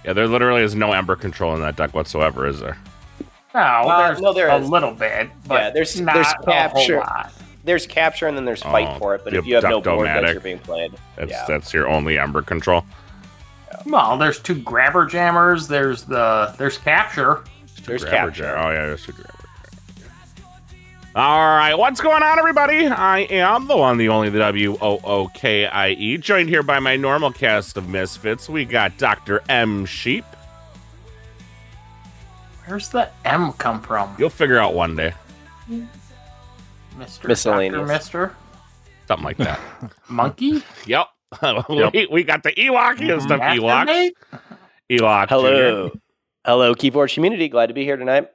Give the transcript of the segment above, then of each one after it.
Yeah, there literally is no Ember control in that deck whatsoever, is there? No, there a is. little bit, but there's capture. A whole lot. There's capture and then there's fight for it, but if you have no board that you're being played, that's your only Ember control. Yeah. Well, there's 2 grabber jammers. There's capture. There's capture. Oh yeah, there's 2 grabber. All right, what's going on, everybody? I am the one, the only, the WOOKIE, joined here by my normal cast of misfits. We got Dr. M. Sheep. Where's the M come from? You'll figure out one day. Mr. Miscellaneous. Dr. Mister? Something like that. Monkey? Yep. We got the Ewokiest of Ewoks. Ewok Hello. Jr. Hello, KeyForge community. Glad to be here tonight.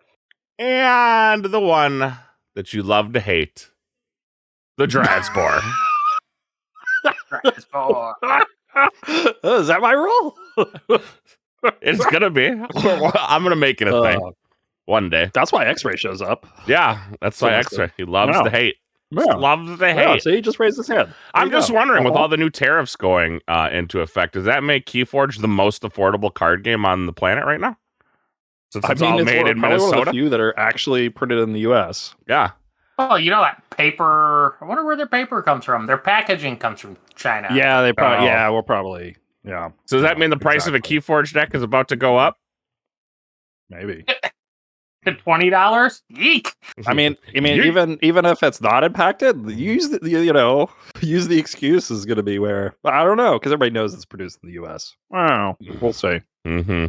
And the one that you love to hate, the Drazbor. Is that my role? It's gonna be. I'm gonna make it a thing one day. That's why X-Ray shows up. Yeah, that's why X-Ray. He loves to hate. Loves to hate. So he just raised his hand. I'm just wondering, with all the new tariffs going into effect, does that make KeyForge the most affordable card game on the planet right now? Since it's all made in Minnesota. One of the few that are actually printed in the U.S. Yeah. Oh, you know that paper. I wonder where their paper comes from. Their packaging comes from China. Yeah, they probably. Yeah, we'll probably. Yeah. So does that mean the price of a KeyForge deck is about to go up? Maybe. To $20? Yeek. I mean, even if it's not impacted, use the excuse is going to be where I don't know, because everybody knows it's produced in the U.S. I don't know. We'll see. Mm-hmm.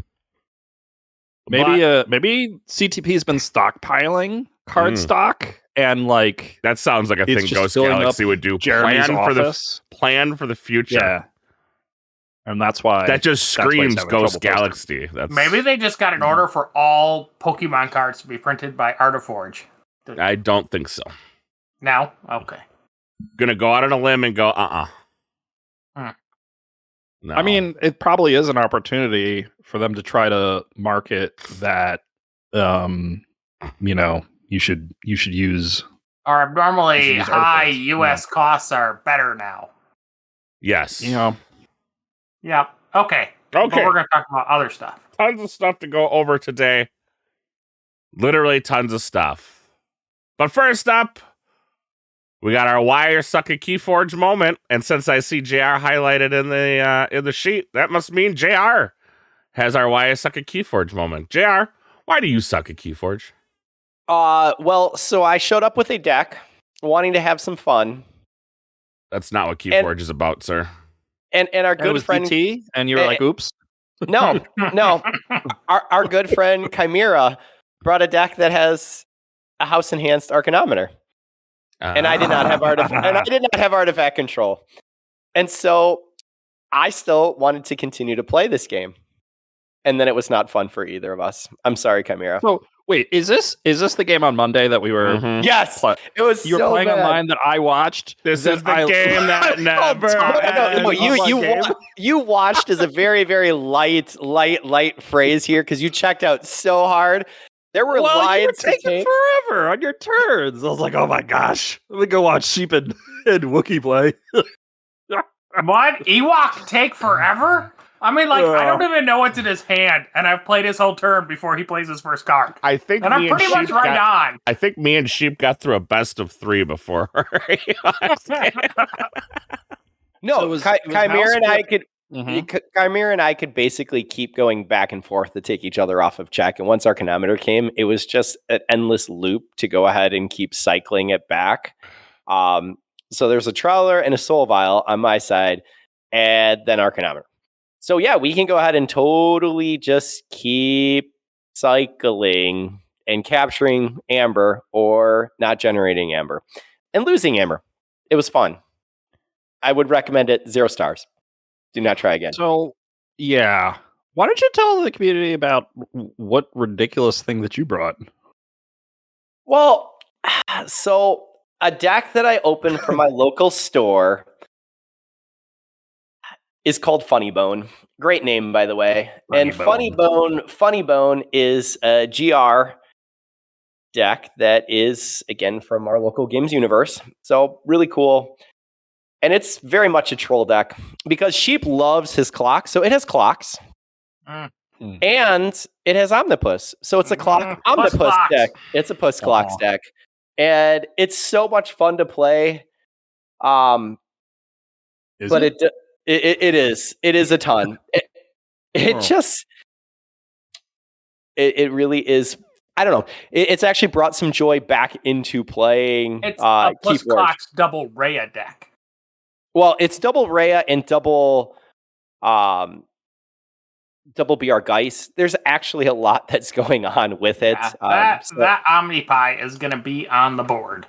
Maybe CTP has been stockpiling card stock, and like that sounds like a thing Ghost Galaxy would do. Plan for the future. Yeah. And that's why that just screams Ghost Galaxy. Maybe they just got an order for all Pokemon cards to be printed by Artiforge. I don't think so. No? Okay. Gonna go out on a limb and go, No. I mean, it probably is an opportunity for them to try to market that. You should use. Our abnormally high U.S. costs are better now. Yes. Yeah. Okay. But we're going to talk about other stuff. Tons of stuff to go over today. Literally tons of stuff. But first up, we got our Wire Suck a KeyForge moment. And since I see JR highlighted in the sheet, that must mean JR has our Wire Suck a KeyForge moment. JR, why do you suck a KeyForge? Well, so I showed up with a deck, wanting to have some fun. That's not what KeyForge is about, sir. And our good friend DT, and you were like, "Oops." No. Our good friend Chimera brought a deck that has a house enhanced Arcanometer, and I did not have artifact control, and so I still wanted to continue to play this game, and then it was not fun for either of us. I'm sorry, Chimera. So wait, is this the game on Monday that we were? Mm-hmm. Yes, it was. You were playing online that I watched. This is the game that never. You watched is a very, very light phrase here because you checked out so hard. There were lines you were taking forever on your turns. I was like, oh my gosh, let me go watch Sheep and Wookiee play. What? Ewok take forever? I mean, I don't even know what's in his hand, and I've played his whole turn before he plays his first card. I think, and I'm pretty much right on. I think me and Sheep got through a best of 3 before. No, Chimera and I could. Chimera and I could basically keep going back and forth to take each other off of check. And once Arcanometer came, it was just an endless loop to go ahead and keep cycling it back. So there's a Trawler and a Soul Vial on my side, and then Arcanometer. So yeah, we can go ahead and totally just keep cycling and capturing Amber or not generating Amber and losing Amber. It was fun. I would recommend it 0 stars. Do not try again. So, yeah. Why don't you tell the community about what ridiculous thing that you brought? Well, so a deck that I opened from my local store is called Funny Bone. Great name, by the way. Funny Bone is a GR deck that is, again, from our local games universe. So really cool. And it's very much a troll deck because Sheep loves his clock. So it has clocks. And it has Omnipus. So it's a clock Omnipus deck. It's a Puss Clocks deck. And it's so much fun to play. But it is. It is a ton. It really is. I don't know. It's actually brought some joy back into playing. It's a Puss Clocks double Rhea deck. Well, it's double Rhea and double BR Geist. There's actually a lot that's going on with it. Yeah, that Omnipie is going to be on the board.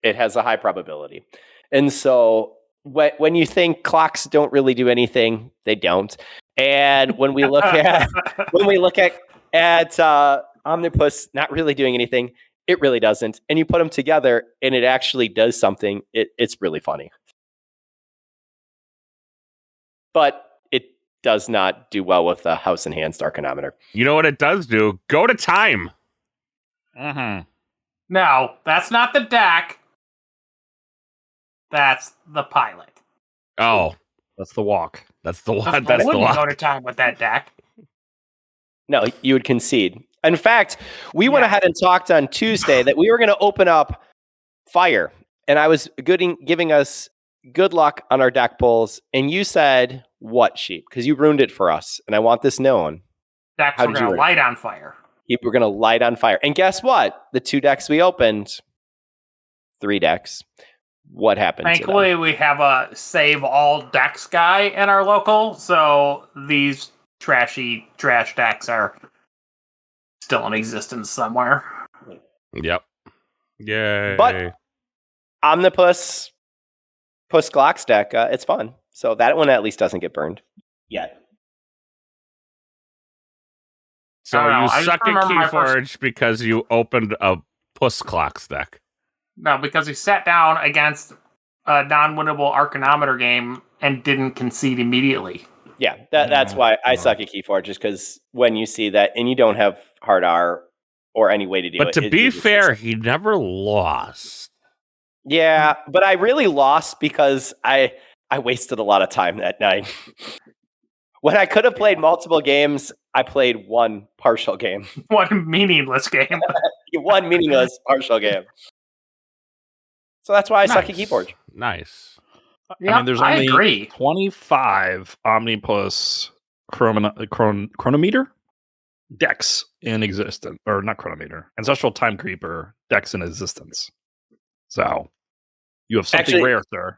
It has a high probability. And so when you think clocks don't really do anything, they don't. And when we look at Omnipus not really doing anything, it really doesn't. And you put them together and it actually does something. It's really funny. But it does not do well with the House Enhanced Arcanometer. You know what it does do? Go to time. No, that's not the deck. That's the pilot. Oh. That's the walk. That's the one. I wouldn't go to time with that deck. No, you would concede. In fact, we went ahead and talked on Tuesday that we were going to open up Fire. And I was giving us good luck on our deck pulls. And you said, what, Sheep? Because you ruined it for us. And I want this known. Decks were going to light on fire. We're going to light on fire. And guess what? The 2 decks we opened, 3 decks. What happened? Thankfully, we have a save all decks guy in our local. So these trash decks are still in existence somewhere. Yep. Yay. But Omnipus Puss Clocks deck, it's fun. So that one at least doesn't get burned yet. So you suck at KeyForge because you opened a Puss Clocks deck. No, because he sat down against a non-winnable Arcanometer game and didn't concede immediately. Yeah, that's why I suck at KeyForge, just because when you see that and you don't have hard R or any way to do it. But to be fair, he never lost. Yeah, but I really lost because I wasted a lot of time that night. When I could have played multiple games, I played one partial game. One meaningless game. One meaningless partial game. So that's why I suck at KeyForge. Nice. Yep, I mean, there's only agree. 25 Omnipus chronometer decks in existence, or not chronometer, Ancestral Time Creeper decks in existence. So you have something rare, sir.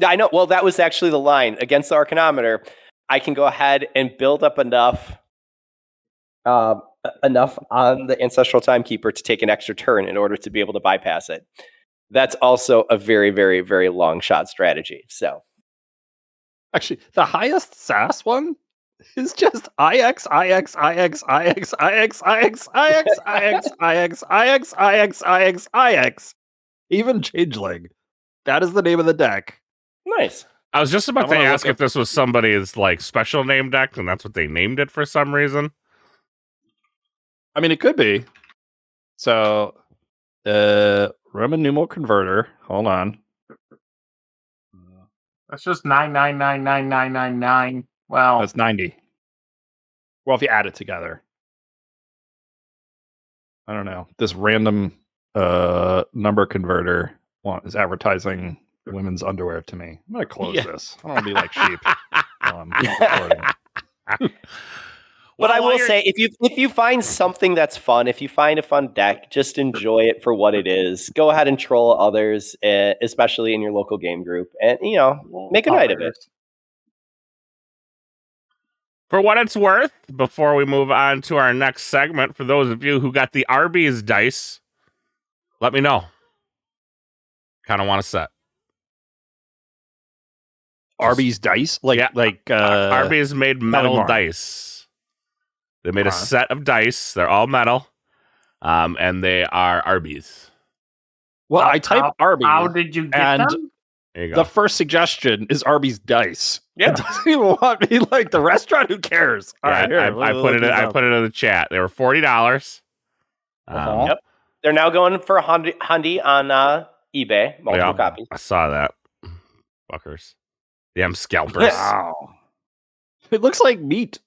I know. Well, that was actually the line against the Arcanometer. I can go ahead and build up enough on the Ancestral Timekeeper to take an extra turn in order to be able to bypass it. That's also a very, very, very long shot strategy. So, actually, the highest SAS one is just IX. Even Changeling. That is the name of the deck. Nice. I was just about to ask if this was somebody's like special name deck, and that's what they named it for some reason. I mean, it could be. So, Roman numeral converter. Hold on. That's just 9999999. Well, that's 90. Well, if you add it together, I don't know. This random number converter is advertising women's underwear to me. I'm gonna close this. I don't want to be like sheep. But I will say, if you find something that's fun, if you find a fun deck, just enjoy it for what it is. Go ahead and troll others, especially in your local game group, and make a night of it. For what it's worth, before we move on to our next segment, for those of you who got the Arby's dice, let me know. Kind of want to set. Arby's dice? Arby's made metal dice. They made a set of dice. They're all metal. And they are Arby's. Well, I type Arby's. How did you get them? There you go. The first suggestion is Arby's dice. Yeah. It doesn't even want me like the restaurant. Who cares? All right, here, I put it in the chat. They were $40. Yep. They're now going for $100 on eBay. Multiple copies. I saw that. Fuckers. Damn scalpers. Wow. It looks like meat.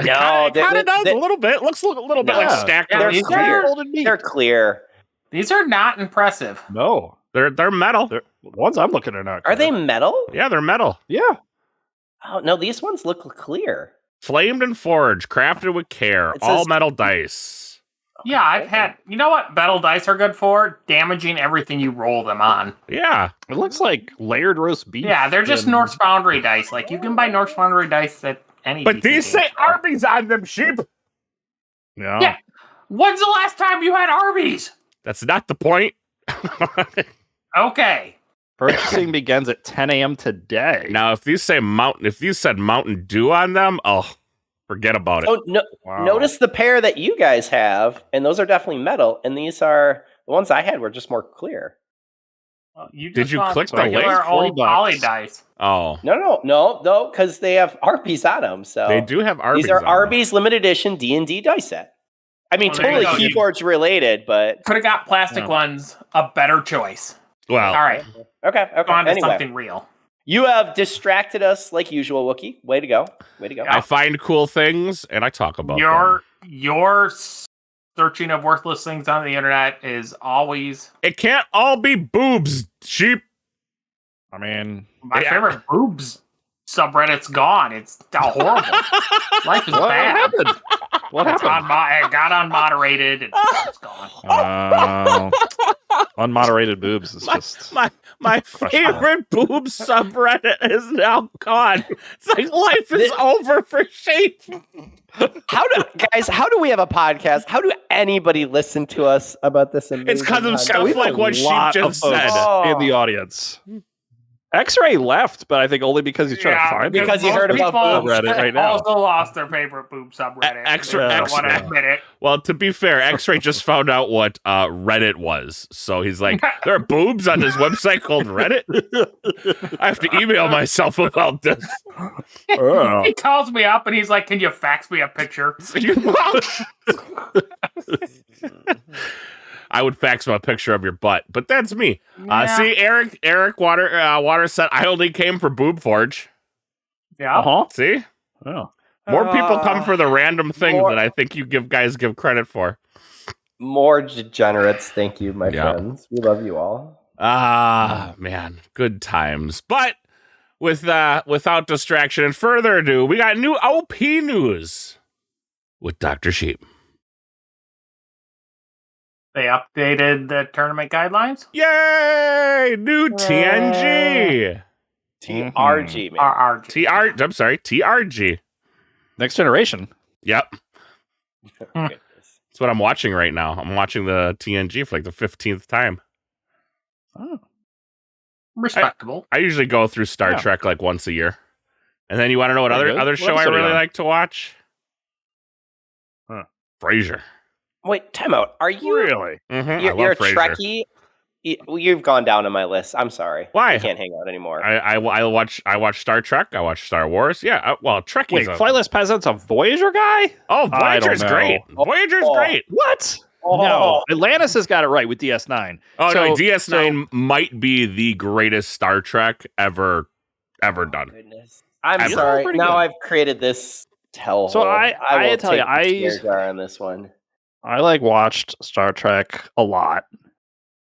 No, it kind of does a little bit. Looks a little bit like stacked. They're clear. They're clear. These are not impressive. No, they're metal. the ones I'm looking at Are they metal? Yeah, they're metal. Yeah. Oh no, these ones look clear. Flamed and forged, crafted with care, all metal dice. Yeah, I've had. You know what metal dice are good for? Damaging everything you roll them on. Yeah, it looks like layered roast beef. Yeah, they're just Norse Foundry dice. Like you can buy Norse Foundry dice at any. But these say Arby's on them, sheep. Yeah. When's the last time you had Arby's? That's not the point. Okay. Purchasing begins at 10 a.m. today. Now, if you said Mountain Dew on them, forget about it. Oh, no, wow. Notice the pair that you guys have, and those are definitely metal, and these are the ones I had were just more clear. Well, Did you click the link? Old poly dice. Oh. No, because they have Arby's on them. So they do have Arby's. These are Arby's limited edition D&D dice set. I mean, totally KeyForge related, but could have got plastic ones. A better choice. Well, all right. Okay. On to something real. You have distracted us like usual, Wookie. Way to go. I find cool things and I talk about them. Your searching of worthless things on the internet is always. It can't all be boobs, sheep. I mean, my favorite boobs subreddit's gone. It's horrible. Life is bad. What happened? It got unmoderated and it's gone. Unmoderated boobs is just my favorite boob subreddit is now gone. It's like life is over for sheep. How do we have a podcast? How do anybody listen to us about this? It's because of stuff like what sheep just said in the audience. X-Ray left, but I think only because he's trying to find it. Because he heard about boob Reddit right now. Also lost their favorite boob subreddit. X-Ray. Want to admit it. Well, to be fair, X-Ray just found out what Reddit was, so he's like, "There are boobs on this website called Reddit." I have to email myself about this. He calls me up and he's like, "Can you fax me a picture?" I would fax him a picture of your butt, but that's me. See, Eric Water said, I only came for Boob Forge. Yeah. See? Oh. More people come for the random things that I think you guys give credit for. More degenerates. Thank you, my friends. We love you all. Man. Good times. But without distraction and further ado, we got new OP news with Dr. Sheep. They updated the tournament guidelines. Yay! New TNG. TRG, man. I'm sorry, TRG. Next Generation. Yep. That's what I'm watching right now. I'm watching the TNG for like the 15th time. Oh. Respectable. I usually go through Star Trek like once a year. And then you want to know what other show I really like to watch? Frasier. Wait, time out. Are you really? Mm-hmm. You're a Trekkie? You've gone down on my list. I'm sorry. Why? I can't hang out anymore. I watch Star Trek. I watch Star Wars. Yeah. Trekkies. Wait, Flightless Peasant's a Voyager guy? Oh, Voyager's great. Voyager's great. What? No, Atlantis has got it right with DS9. Oh, no, DS9 might be the greatest Star Trek ever done. Goodness. I'm sorry. Now I've created this hellhole. So I will tell you, on this one. I watched Star Trek a lot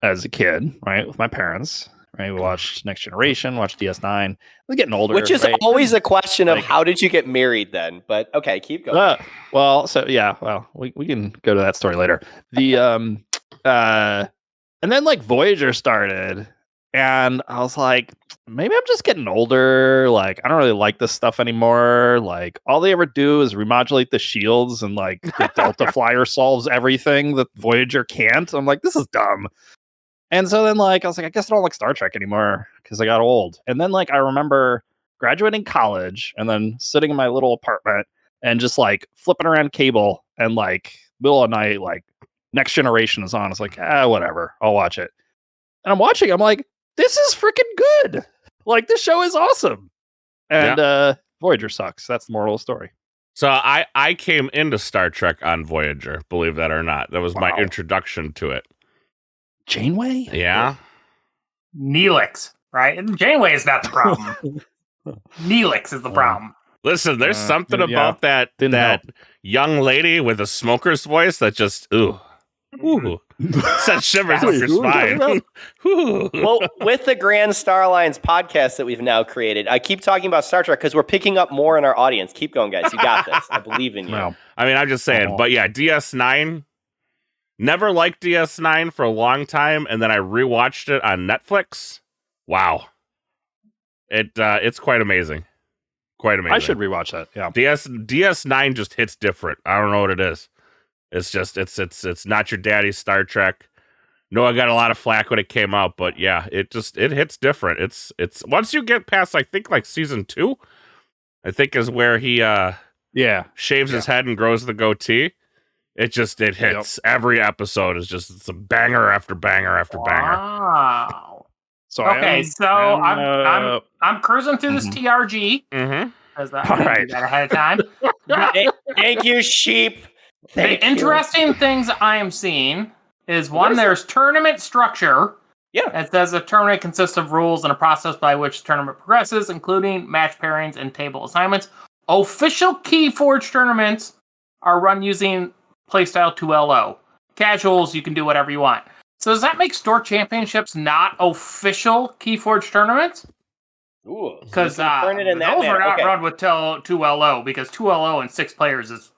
as a kid, right, with my parents. Right, we watched Next Generation, watched DS9. I was getting older, which is always a question of how did you get married then? But okay, keep going. We can go to that story later. The and then Voyager started, and I was like, maybe I'm just getting older. Like, I don't really like this stuff anymore. Like, all they ever do is remodulate the shields, and the Delta Flyer solves everything that Voyager can't. I'm like, this is dumb. And so then I was like, I guess I don't like Star Trek anymore because I got old. And then I remember graduating college and then sitting in my little apartment and just flipping around cable and middle of the night, Next Generation is on. It's like, whatever, I'll watch it. And I'm watching, I'm like, this is freaking good. This show is awesome. And Voyager sucks. That's the moral of the story. So I came into Star Trek on Voyager, believe that or not. That was my introduction to it. Janeway? Yeah. Neelix, right? And Janeway is not the problem. Neelix is the problem. Listen, there's something about that young lady with a smoker's voice that just sends shivers up your spine. Well, with the Grand Star Alliance podcast that we've now created, I keep talking about Star Trek because we're picking up more in our audience. Keep going, guys. You got this. I believe in you. Well, I mean, I'm just saying, but yeah, DS9. Never liked DS9 for a long time, and then I rewatched it on Netflix. Wow, it's quite amazing. Quite amazing. I should rewatch that. Yeah, DS9 just hits different. I don't know what it is. It's just it's not your daddy's Star Trek. No, I got a lot of flack when it came out, but yeah, it hits different. It's once you get past, I think, like season 2, I think is where he shaves his head and grows the goatee. It hits. Yep. Every episode is it's a banger after banger after banger. Wow. So I'm cruising through this TRG. Mm-hmm. All right. That ahead of time. Thank you, sheep. The interesting things I am seeing is there's tournament structure. Yeah. It says a tournament consists of rules and a process by which the tournament progresses, including match pairings and table assignments. Official KeyForge tournaments are run using playstyle 2LO. Casuals, you can do whatever you want. So does that make store championships not official KeyForge tournaments? Ooh, because those are not run with 2LO because 2LO and 6 players is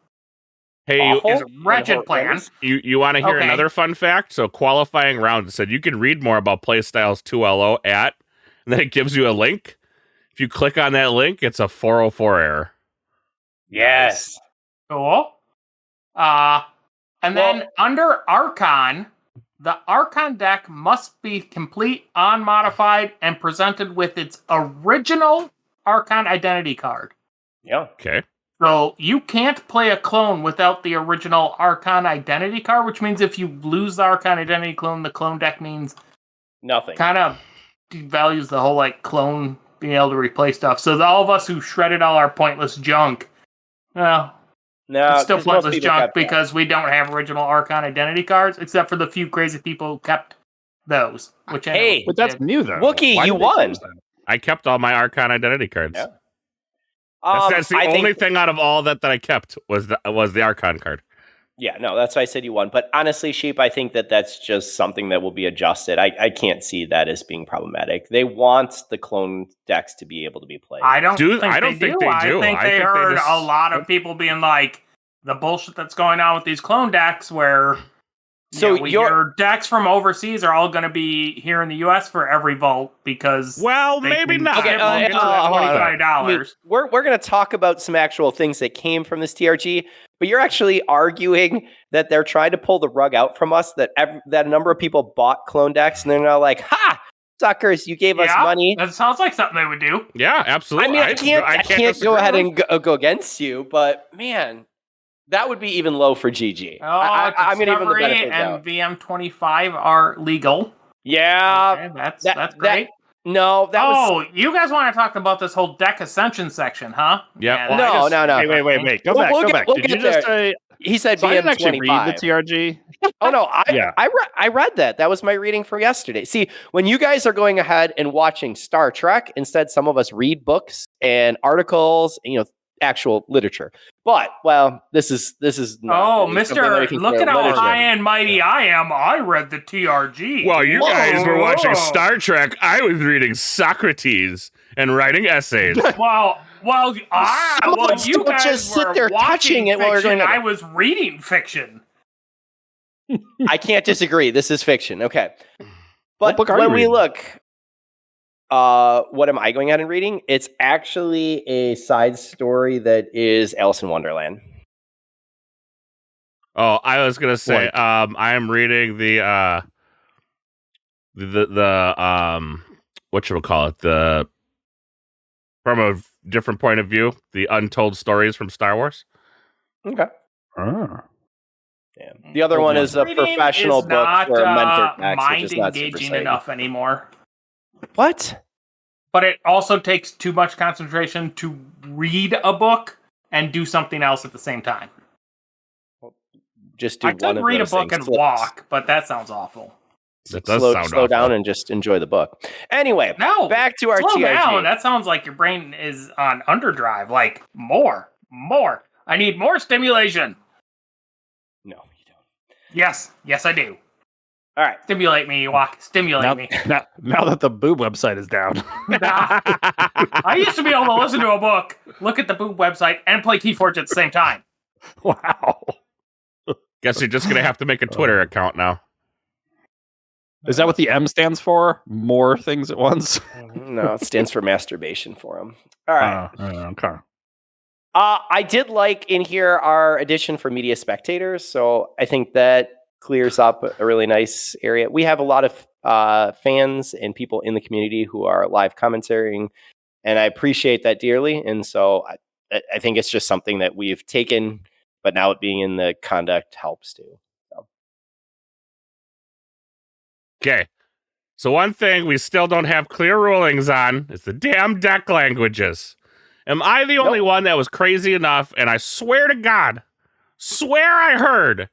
a wretched plan. You want to hear another fun fact? So qualifying round said you can read more about playstyles 2LO and then it gives you a link. If you click on that link, it's a 404 error. Yes. Cool. Then under Archon, the Archon deck must be complete, unmodified, and presented with its original Archon identity card. Yeah. Okay. So you can't play a clone without the original Archon identity card, which means if you lose the Archon identity clone, the clone deck means nothing. Kind of devalues the whole clone being able to replay stuff. So all of us who shredded all our pointless junk, it's still pointless junk because we don't have original Archon identity cards, except for the few crazy people who kept those. But that's new though. Wookie, you won. I kept all my Archon identity cards. Yeah. That's the only thing out of all that I kept was the Archon card. Yeah, no, that's why I said you won. But honestly, Sheep, I think that's just something that will be adjusted. I can't see that as being problematic. They want the clone decks to be able to be played. I don't think they do. I think they heard a lot of people being like, the bullshit that's going on with these clone decks where your decks from overseas are all going to be here in the U.S. for every vault because maybe not. Okay, $25. We're going to talk about some actual things that came from this TRG, but you're actually arguing that they're trying to pull the rug out from us, that a number of people bought clone decks and they're now like, ha! Suckers, you gave us money. That sounds like something they would do. Yeah, absolutely. I mean, I can't go ahead and go against you, but man, that would be even low for GG. I'm going to give them the benefit and VM25 are legal. Yeah. Okay, that's great. You guys want to talk about this whole deck Ascension section, huh? Yeah. No. Wait. Go back. Did you just say... He said VM25. I didn't actually read the TRG. Oh, no. I read that. That was my reading for yesterday. See, when you guys are going ahead and watching Star Trek, instead some of us read books and articles, actual literature. But this is not Mr. Look at how high and mighty I am. I read the TRG. Well, you guys were watching Star Trek. I was reading Socrates and writing essays. You guys just sit there touching it while we're going. I was reading fiction. I can't disagree. This is fiction. Okay. But when we look, what am I going out and reading? It's actually a side story that is Alice in Wonderland. Oh, I was gonna say, I am reading the whatchamacallit, from a different point of view, the untold stories from Star Wars. Okay. Yeah. The other one is a professional book for a mentor text, which is not engaging enough anymore. What? But it also takes too much concentration to read a book and do something else at the same time. Just do one of those. I could read a book and walk, but that sounds awful. slow down and just enjoy the book. Anyway, back to our slow TRG. Down. That sounds like your brain is on underdrive. Like more. I need more stimulation. No, you don't. Yes, I do. All right. Stimulate me, Ewok. Stimulate me. Now that the boob website is down. I used to be able to listen to a book, look at the boob website, and play KeyForge at the same time. Wow. Guess you're just going to have to make a Twitter account now. Is that what the M stands for? More things at once? No, it stands for masturbation for him. All right. Okay. I did like in here our addition for media spectators, so I think that clears up a really nice area. We have a lot of fans and people in the community who are live commentating, and I appreciate that dearly. And so I think it's just something that we've taken, but now it being in the conduct helps too. Okay. So one thing we still don't have clear rulings on is the damn deck languages. Am I the only one that was crazy enough, and I swear to God, I heard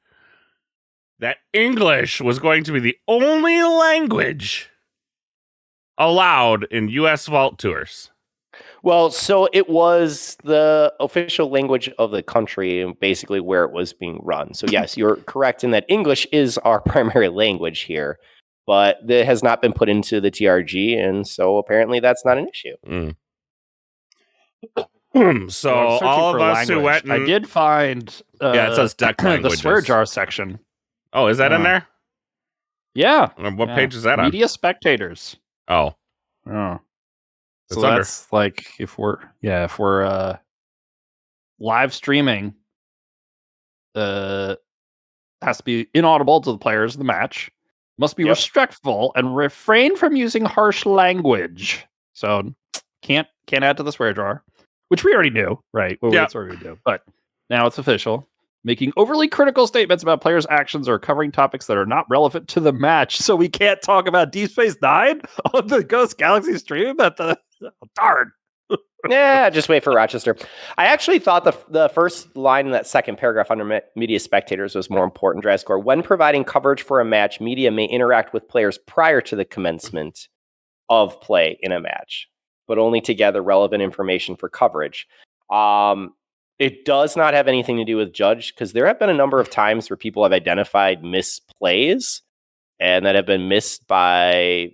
that English was going to be the only language allowed in U.S. Vault Tours? Well, so it was the official language of the country, basically where it was being run. So yes, you're correct in that English is our primary language here, but it has not been put into the TRG, and so apparently that's not an issue. So all of us who went, I did find it says deck languages. The swear jar section. Oh, is that in there? Yeah. What page is that on? Media spectators. Oh. So that's like if we're live streaming, has to be inaudible to the players of the match, must be respectful and refrain from using harsh language. So can't add to the swear jar, which we already knew, right? Well, that's what we do, but now it's official. Making overly critical statements about players' actions or covering topics that are not relevant to the match. So we can't talk about Deep Space Nine on the Ghost Galaxy stream at the darn. Yeah, just wait for Rochester. I actually thought the first line in that second paragraph under media spectators was more important. Dry score. When providing coverage for a match, media may interact with players prior to the commencement of play in a match, but only to gather relevant information for coverage. It does not have anything to do with judge, because there have been a number of times where people have identified misplays and that have been missed by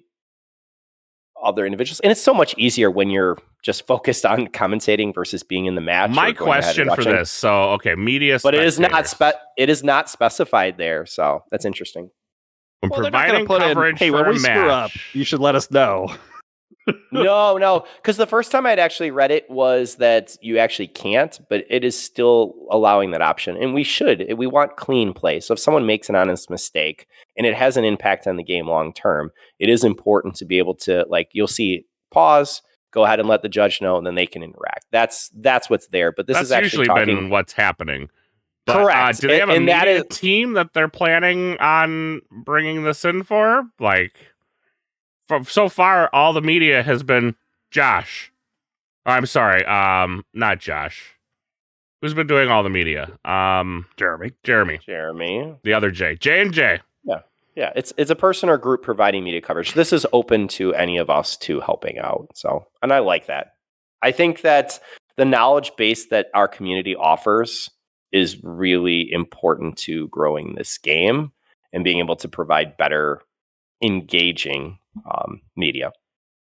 other individuals. And it's so much easier when you're just focused on commentating versus being in the match. My question for this, so media spectators. But it is not specified there, so that's interesting. When providing coverage for when we a screw up, match, you should let us know. No, because the first time I'd actually read it was that you actually can't, but it is still allowing that option. And we want clean play. So if someone makes an honest mistake and it has an impact on the game long term, it is important to be able to, like, you'll see pause, go ahead and let the judge know, and then they can interact. That's what's there. But this is actually usually been what's happening. But, correct. Do they have a media team that they're planning on bringing this in for? Like, so far, all the media has been Josh. I'm sorry, not Josh. Who's been doing all the media? Jeremy. The other J. J&J. Yeah. It's a person or group providing media coverage. This is open to any of us to helping out. So, and I like that. I think that the knowledge base that our community offers is really important to growing this game and being able to provide better, engaging media.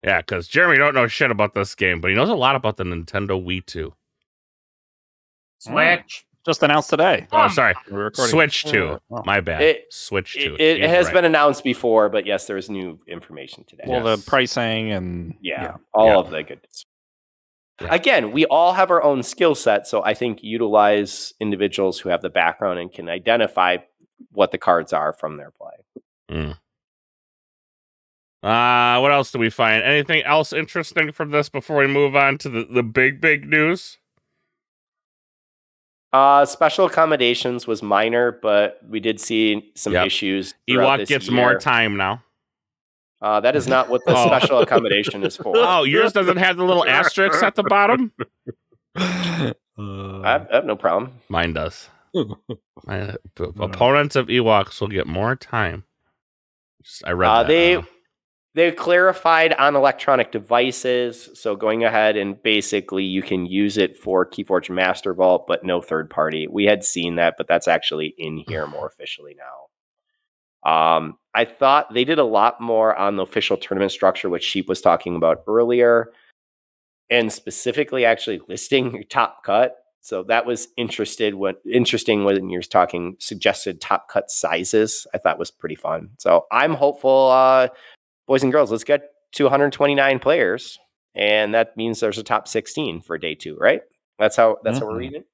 Yeah, because Jeremy don't know shit about this game, but he knows a lot about the Nintendo Wii 2. Switch. Just announced today. Oh, sorry. Switch 2. My bad. Switch 2. It has been announced before, but yes, there's new information today. Well, the pricing and all of the goodness. Yeah. Again, we all have our own skill set, so I think utilize individuals who have the background and can identify what the cards are from their play. What else do we find? Anything else interesting from this before we move on to the big news? Special accommodations was minor, but we did see some issues. Ewok gets more time now. That is not what the special accommodation is for. Oh, yours doesn't have the little asterisks at the bottom? I have no problem. Mine does. Opponents of Ewoks will get more time. I read that. They clarified on electronic devices, so going ahead and basically you can use it for KeyForge Master Vault, but no third party. We had seen that, but that's actually in here more officially now. I thought they did a lot more on the official tournament structure, which Sheep was talking about earlier, and specifically actually listing your top cut. So that was interesting when you're talking suggested top cut sizes. I thought was pretty fun. So I'm hopeful. Boys and girls, let's get to 129 players, and that means there's a top 16 for day 2, right? That's how we're reading it.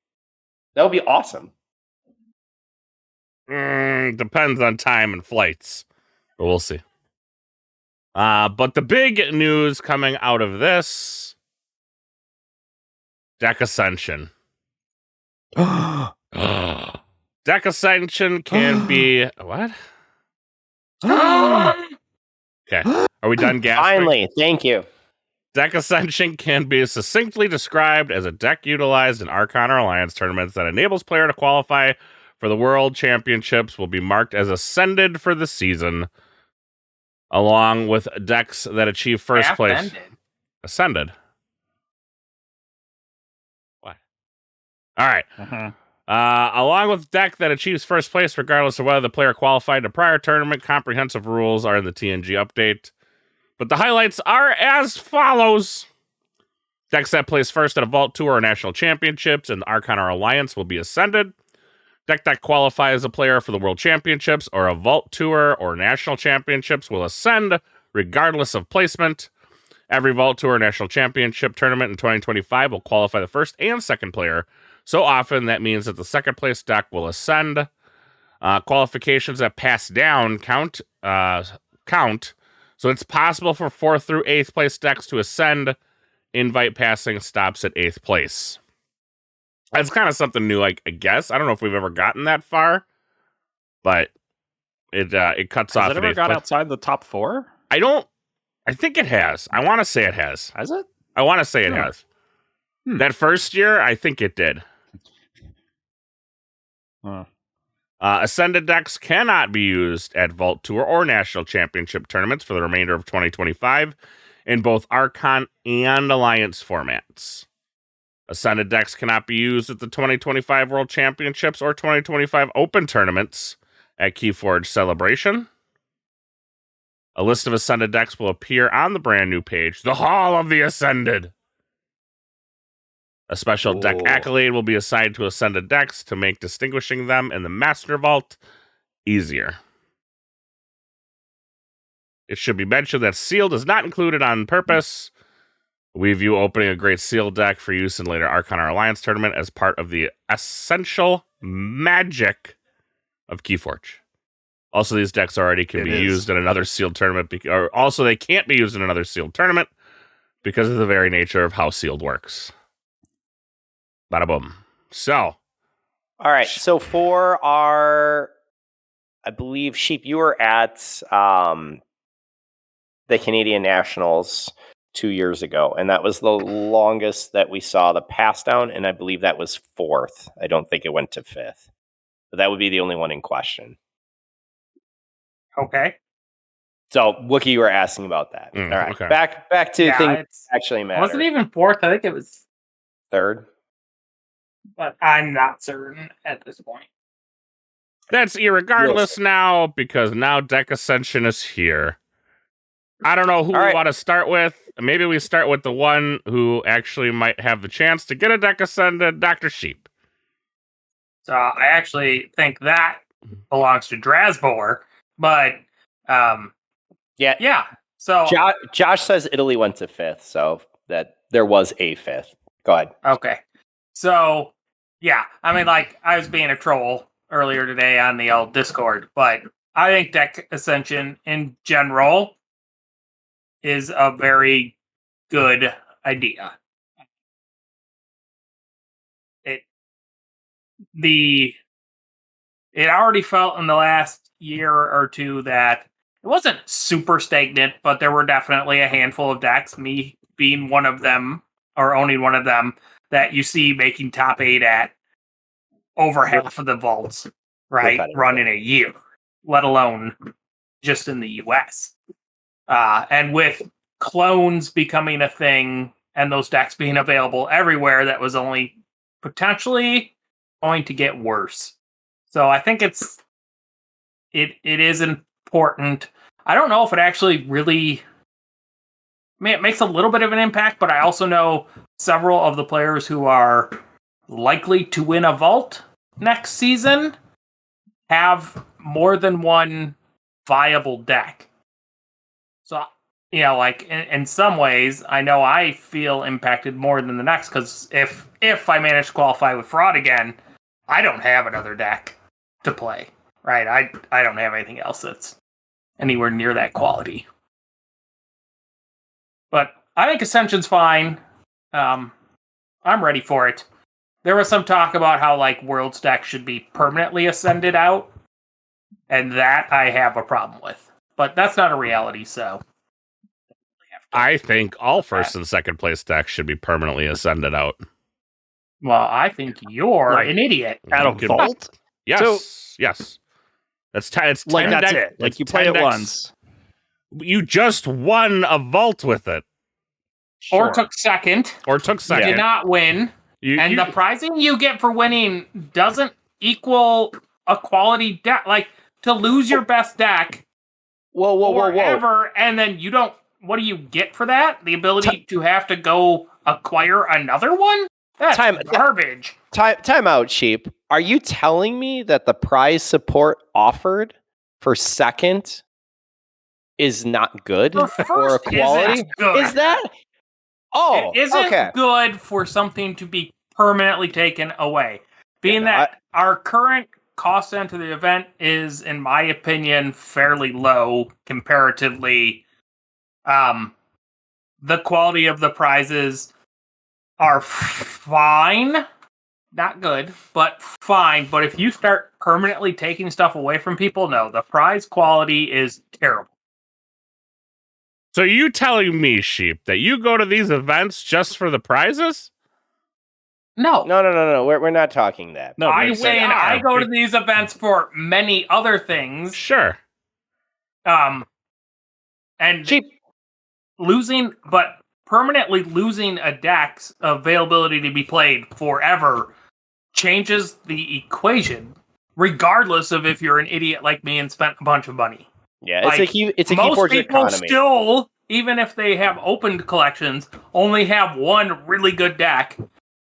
That would be awesome. Depends on time and flights, but we'll see. But the big news coming out of this, Deck Ascension. Deck Ascension can be what? Okay. Are we done gasping? Finally, thank you. Deck Ascension can be succinctly described as a deck utilized in Archon or Alliance tournaments that enables player to qualify for the World Championships, will be marked as Ascended for the season, along with decks that achieve first place. Ascended. What? All right. Along with deck that achieves first place, regardless of whether the player qualified in a prior tournament. Comprehensive rules are in the TNG update. But the highlights are as follows. Decks that place first at a Vault Tour or National Championships and the Archon or Alliance will be Ascended. Deck that qualifies a player for the World Championships or a Vault Tour or National Championships will ascend regardless of placement. Every Vault Tour or National Championship tournament in 2025 will qualify the first and second player. So often, that means that the second place deck will ascend. Qualifications that pass down count. So it's possible for 4th through 8th place decks to ascend. Invite passing stops at 8th place. That's kind of something new, I guess. I don't know if we've ever gotten that far, but it cuts off. Has it ever got outside the top 4? I think it has. I want to say it has. Has it? I want to say it has. That first year, I think it did. Ascended decks cannot be used at Vault Tour or National Championship tournaments for the remainder of 2025 in both Archon and Alliance formats. Ascended decks cannot be used at the 2025 World Championships or 2025 Open tournaments at KeyForge Celebration. A list of Ascended decks will appear on the brand new page, the Hall of the Ascended. A special deck accolade will be assigned to Ascended decks to make distinguishing them in the Master Vault easier. It should be mentioned that Sealed is not included on purpose. We view opening a great Sealed deck for use in later Archon or Alliance tournament as part of the essential magic of KeyForge. Also, these decks already can be used in another Sealed tournament. Also, they can't be used in another Sealed tournament because of the very nature of how Sealed works. Bada boom. So. All right. So for our, I believe, Sheep, you were at the Canadian Nationals 2 years ago, and that was the longest that we saw the pass down, and I believe that was 4th. I don't think it went to 5th. But that would be the only one in question. Okay. So, Wookie, you were asking about that. All right. Okay. Back to things that actually matter. Wasn't even 4th. I think it was 3rd. But I'm not certain at this point. That's irregardless now, because now Deck Ascension is here. I don't know who we want to start with. Maybe we start with the one who actually might have the chance to get a Deck Ascended, Dr. Sheep. So I actually think that belongs to Drasbor, but yeah. So Josh says Italy went to 5th, so that there was a 5th. Go ahead. Okay. So, yeah, I mean, like, I was being a troll earlier today on the old Discord, but I think Deck Ascension in general is a very good idea. It already felt in the last year or two that it wasn't super stagnant, but there were definitely a handful of decks, me being one of them, or owning one of them, that you see making top 8 at over half of the vaults, right? Run in a year, let alone just in the US. And with clones becoming a thing and those decks being available everywhere, that was only potentially going to get worse. So I think it is important. I don't know if it actually really... I mean, it makes a little bit of an impact, but I also know several of the players who are likely to win a vault next season have more than one viable deck. So, like in some ways, I know I feel impacted more than the next, because if I manage to qualify with Fraud again, I don't have another deck to play, right? I don't have anything else that's anywhere near that quality. But I think Ascension's fine. I'm ready for it. There was some talk about how World's deck should be permanently ascended out, and that I have a problem with. But that's not a reality, so... I think all first and second place decks should be permanently ascended out. Well, I think you're an idiot. Out of Vault? Yes, yes. It's 10 that's deck, it. You play it once. You just won a Vault with it. Sure. Or took second. You did not win. The prizing you get for winning doesn't equal a quality deck. To lose your best deck forever, and then you don't... What do you get for that? The ability to have to go acquire another one? That's garbage. Time out, Sheep. Are you telling me that the prize support offered for second is not good for quality? Is that? Oh, it isn't good for something to be permanently taken away. Our current cost into the event is, in my opinion, fairly low comparatively. The quality of the prizes are fine. Not good, but fine. But if you start permanently taking stuff away from people, no, the prize quality is terrible. So you telling me, Sheep, that you go to these events just for the prizes? No. We're not talking that. No, I go to these events for many other things. Sure. And Sheep. Permanently losing a deck's availability to be played forever changes the equation, regardless of if you're an idiot like me and spent a bunch of money. Yeah, it's a KeyForge economy. Most people still, even if they have opened collections, only have one really good deck,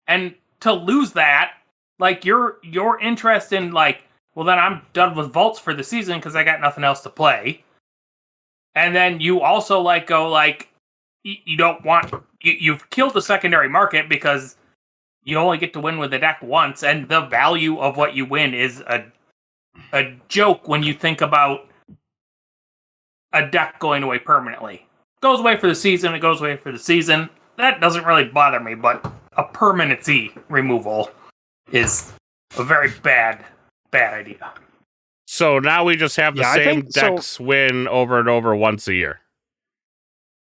and to lose that, your interest in well, then I'm done with vaults for the season because I got nothing else to play. And then you also you don't want... You've killed the secondary market because you only get to win with the deck once, and the value of what you win is a joke when you think about a deck going away permanently. It goes away for the season, it goes away for the season. That doesn't really bother me, but a permanency removal is a very bad idea. So now we just have the same decks win over and over once a year.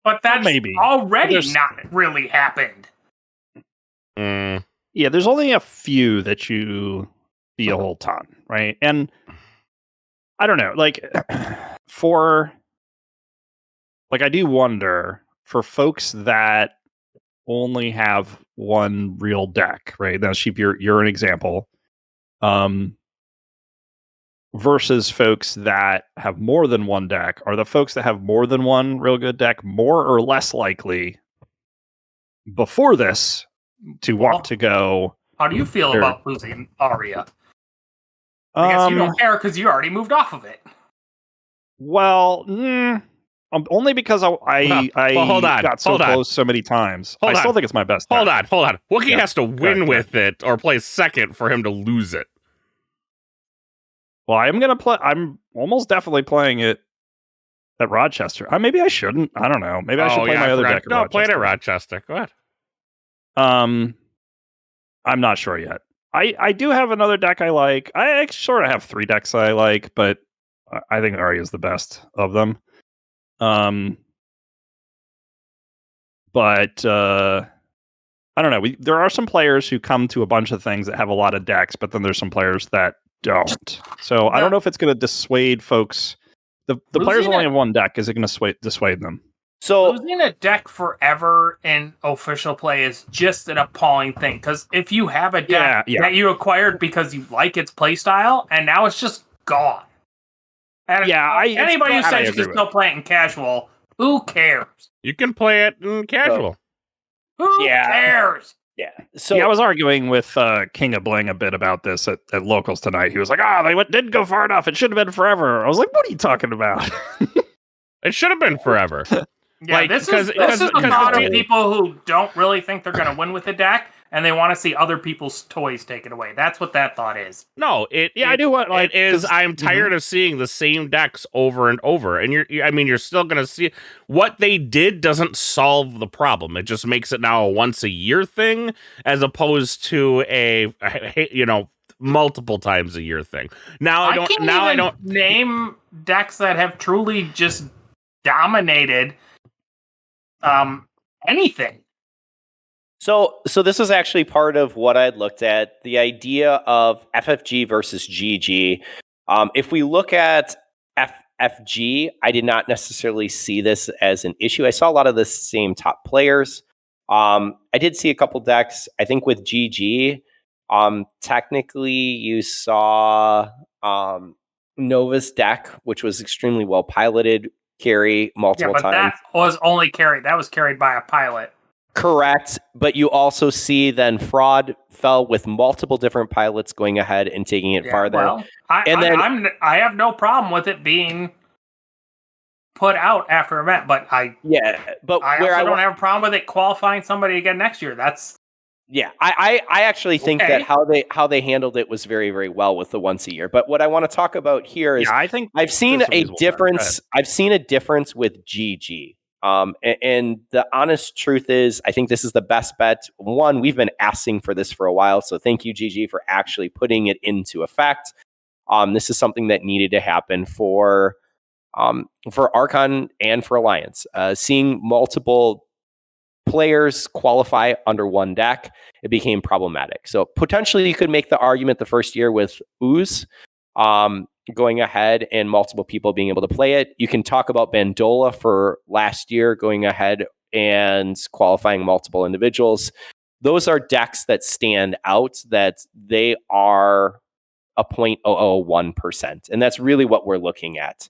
But that's already not really happened. Yeah, there's only a few that you see a whole ton, right? And I don't know, I do wonder for folks that only have one real deck, right? Now, Sheep, you're an example. Versus folks that have more than one deck. Are the folks that have more than one real good deck more or less likely before this to want to go? How do you feel about losing Aria? I guess you don't care because you already moved off of it. Well, only because I got so close so many times. I still think it's my best deck. Hold on. Wookiee has to win with it or play second for him to lose it. Well, I'm almost definitely playing it at Rochester. Maybe I shouldn't. I don't know. Maybe I should play my other deck at Rochester. No, play it at Rochester. Go ahead. I'm not sure yet. I do have another deck I like. I sort of have 3 decks I like, but I think Arya is the best of them. But I don't know. There are some players who come to a bunch of things that have a lot of decks, but then there's some players that don't. So I don't know if it's going to dissuade folks The players only have one deck. Is it going to dissuade them? So losing a deck forever in official play is just an appalling thing. Because if you have a deck that you acquired because you like its playstyle, and now it's just gone. And anybody who says you can still play it in casual, who cares? You can play it in casual. Who cares? Yeah. So I was arguing with King of Bling a bit about this at locals tonight. He was like, they didn't go far enough. It should have been forever. I was like, what are you talking about? It should have been forever. Yeah, this is a lot of people who don't really think they're going to win with the deck, and they want to see other people's toys taken away. That's what that thought is. No, I do what it is. I'm tired of seeing the same decks over and over, and you're still going to see what they did doesn't solve the problem. It just makes it now a once a year thing as opposed to a multiple times a year thing. Now I don't name decks that have truly just dominated anything. So this was actually part of what I'd looked at, the idea of FFG versus GG. If we look at FFG, I did not necessarily see this as an issue. I saw a lot of the same top players. I did see a couple decks. I think with GG, technically you saw Nova's deck, which was extremely well piloted, carry multiple times. That was only carried. That was carried by a pilot. Correct, but you also see then Fraud fell with multiple different pilots going ahead and taking it farther. Well, I have no problem with it being put out after event, but I don't have a problem with it qualifying somebody again next year. I actually think that how they handled it was very, very well with the once a year. But what I want to talk about here is I think I've seen a difference. I've seen a difference with GG. And the honest truth is, I think this is the best bet. One, we've been asking for this for a while, so thank you, GG, for actually putting it into effect. This is something that needed to happen for Archon and for Alliance. Seeing multiple players qualify under one deck, it became problematic. So potentially you could make the argument the first year with Ooze going ahead and multiple people being able to play it. You can talk about Bandola for last year going ahead and qualifying multiple individuals. Those are decks that stand out, that they are a 0.001%. And that's really what we're looking at.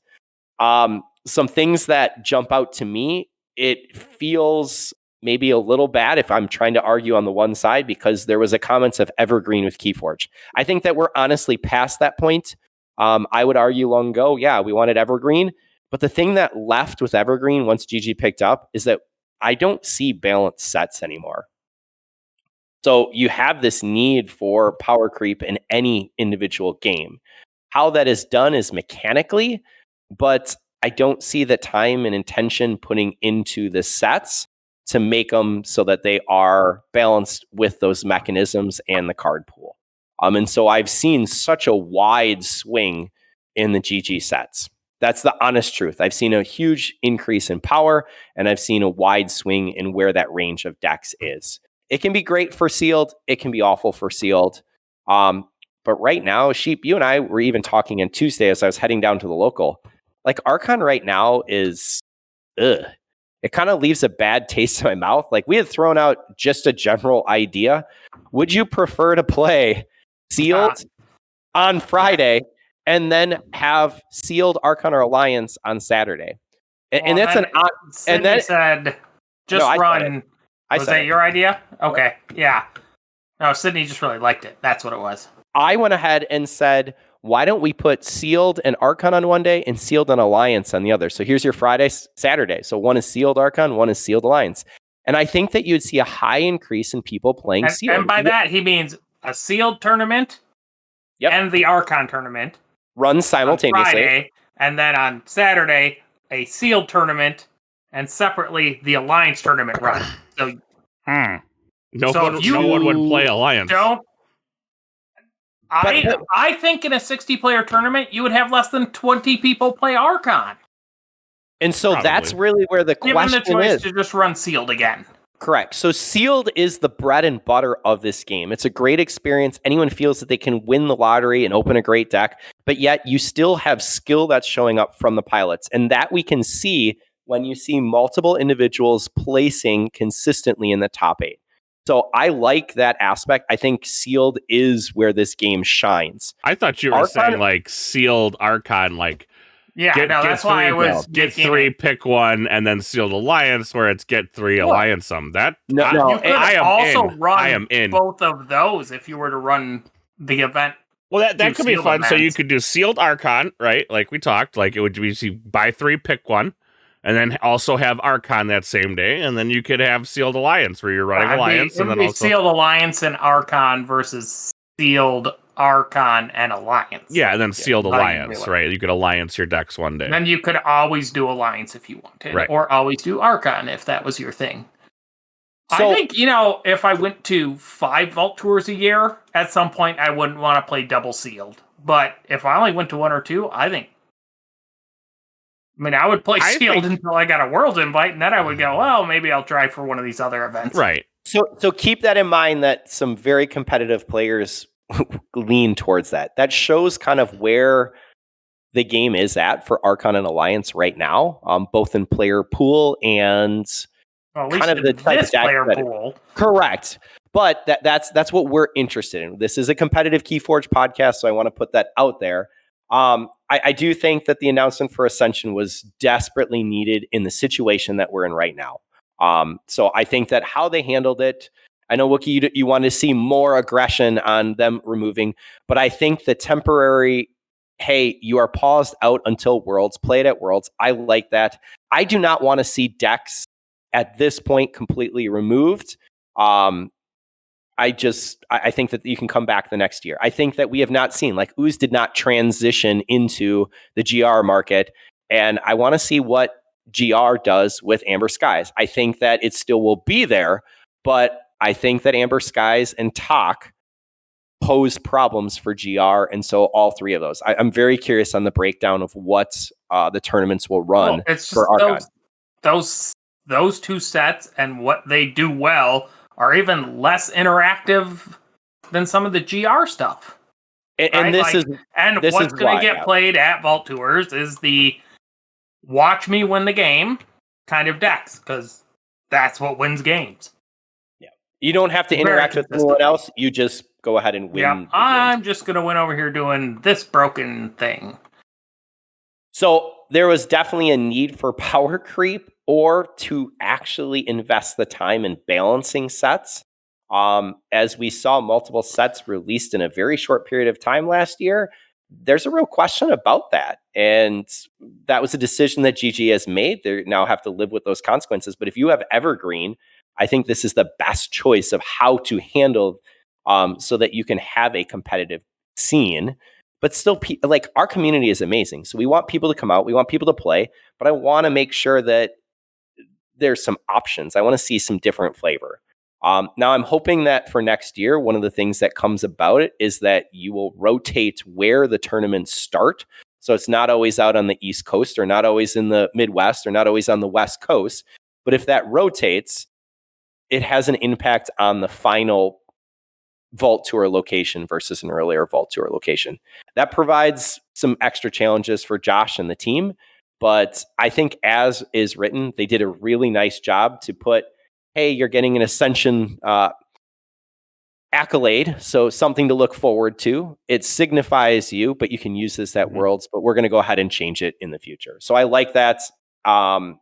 Some things that jump out to me, it feels maybe a little bad if I'm trying to argue on the one side, because there was a comments of Evergreen with KeyForge. I think that we're honestly past that point. I would argue long ago, we wanted Evergreen. But the thing that left with Evergreen once GG picked up is that I don't see balanced sets anymore. So you have this need for power creep in any individual game. How that is done is mechanically, but I don't see the time and intention putting into the sets to make them so that they are balanced with those mechanisms and the card pool. And so I've seen such a wide swing in the GG sets. That's the honest truth. I've seen a huge increase in power, and I've seen a wide swing in where that range of decks is. It can be great for sealed. It can be awful for sealed. But right now, Sheep, you and I were even talking on Tuesday as I was heading down to the local. Like, Archon right now is, it kind of leaves a bad taste in my mouth. Like, we had thrown out just a general idea. Would you prefer to play sealed on Friday and then have sealed Archon or Alliance on Saturday? And that's and then said, just run. Was that your idea? Okay. Yeah. No, Sydney just really liked it. That's what it was. I went ahead and said, why don't we put sealed and Archon on one day and sealed and Alliance on the other? So here's your Friday, Saturday. So one is sealed Archon, one is sealed Alliance. And I think that you'd see a high increase in people playing sealed. And by that, he means a sealed tournament and the Archon tournament. Run simultaneously. On Friday, and then on Saturday, a sealed tournament, and separately, the Alliance tournament run. So, no one would play Alliance. I think in a 60-player tournament, you would have less than 20 people play Archon. And so that's really where the question is. Given the choice to just run sealed again. Correct. So sealed is the bread and butter of this game. It's a great experience. Anyone feels that they can win the lottery and open a great deck, but yet you still have skill that's showing up from the pilots. And that we can see when you see multiple individuals placing consistently in the top 8. So I like that aspect. I think sealed is where this game shines. I thought you were saying like sealed Archon, like that's why I was get 3, pick 1, and then sealed alliance, where it's get 3, alliance them. That you could also run both of those if you were to run the event. Well, that could be fun. So you could do sealed Archon, right? Like we talked, like it would be buy 3, pick 1, and then also have Archon that same day, and then you could have sealed alliance where you're running alliance, and then also sealed alliance and Archon versus sealed Archon and alliance. Yeah, and then sealed alliance, right? You could alliance your decks one day. And then you could always do alliance if you wanted, right. Or always do Archon if that was your thing. So, I think, if I went to 5 Vault Tours a year, at some point I wouldn't want to play double sealed. But if I only went to 1 or 2, I would play sealed until I got a world invite, and then I would go, well, maybe I'll try for one of these other events. Right. So keep that in mind that some very competitive players lean towards that. That shows kind of where the game is at for Archon and Alliance right now, both in player pool and kind of the type of player pool. Correct. But that's what we're interested in. This is a competitive KeyForge podcast, so I want to put that out there. I do think that the announcement for Ascension was desperately needed in the situation that we're in right now. So I think that how they handled it, I know, Wookie, you want to see more aggression on them removing, but I think the temporary, hey, you are paused out until Worlds, play it at Worlds. I like that. I do not want to see decks at this point completely removed. I think that you can come back the next year. I think that we have not seen, like Ooze did not transition into the GR market, and I want to see what GR does with Amber Skies. I think that it still will be there, but I think that Amber Skies and Talk pose problems for GR, and so all 3 of those. I'm very curious on the breakdown of what the tournaments will run for Archon. Those 2 sets and what they do well are even less interactive than some of the GR stuff. And right? What's going to get played at Vault Tours is the watch me win the game kind of decks, because that's what wins games. Yeah. You don't have to interact with anyone else. You just go ahead and win. Yeah, I'm just going to win over here doing this broken thing. So there was definitely a need for power creep or to actually invest the time in balancing sets. As we saw multiple sets released in a very short period of time last year, there's a real question about that. And that was a decision that GG has made. They now have to live with those consequences. But if you have Evergreen, I think this is the best choice of how to handle so that you can have a competitive scene. But still, like, our community is amazing. So we want people to come out. We want people to play. But I want to make sure that there's some options. I want to see some different flavor. Now, I'm hoping that for next year, one of the things that comes about it is that you will rotate where the tournaments start. So it's not always out on the East Coast, or not always in the Midwest, or not always on the West Coast. But if that rotates, it has an impact on the final Vault Tour location versus an earlier Vault Tour location. That provides some extra challenges for Josh and the team. But I think as is written, they did a really nice job to put, hey, you're getting an Ascension accolade, so something to look forward to. It signifies you, but you can use this at Worlds, but we're going to go ahead and change it in the future. So I like that. The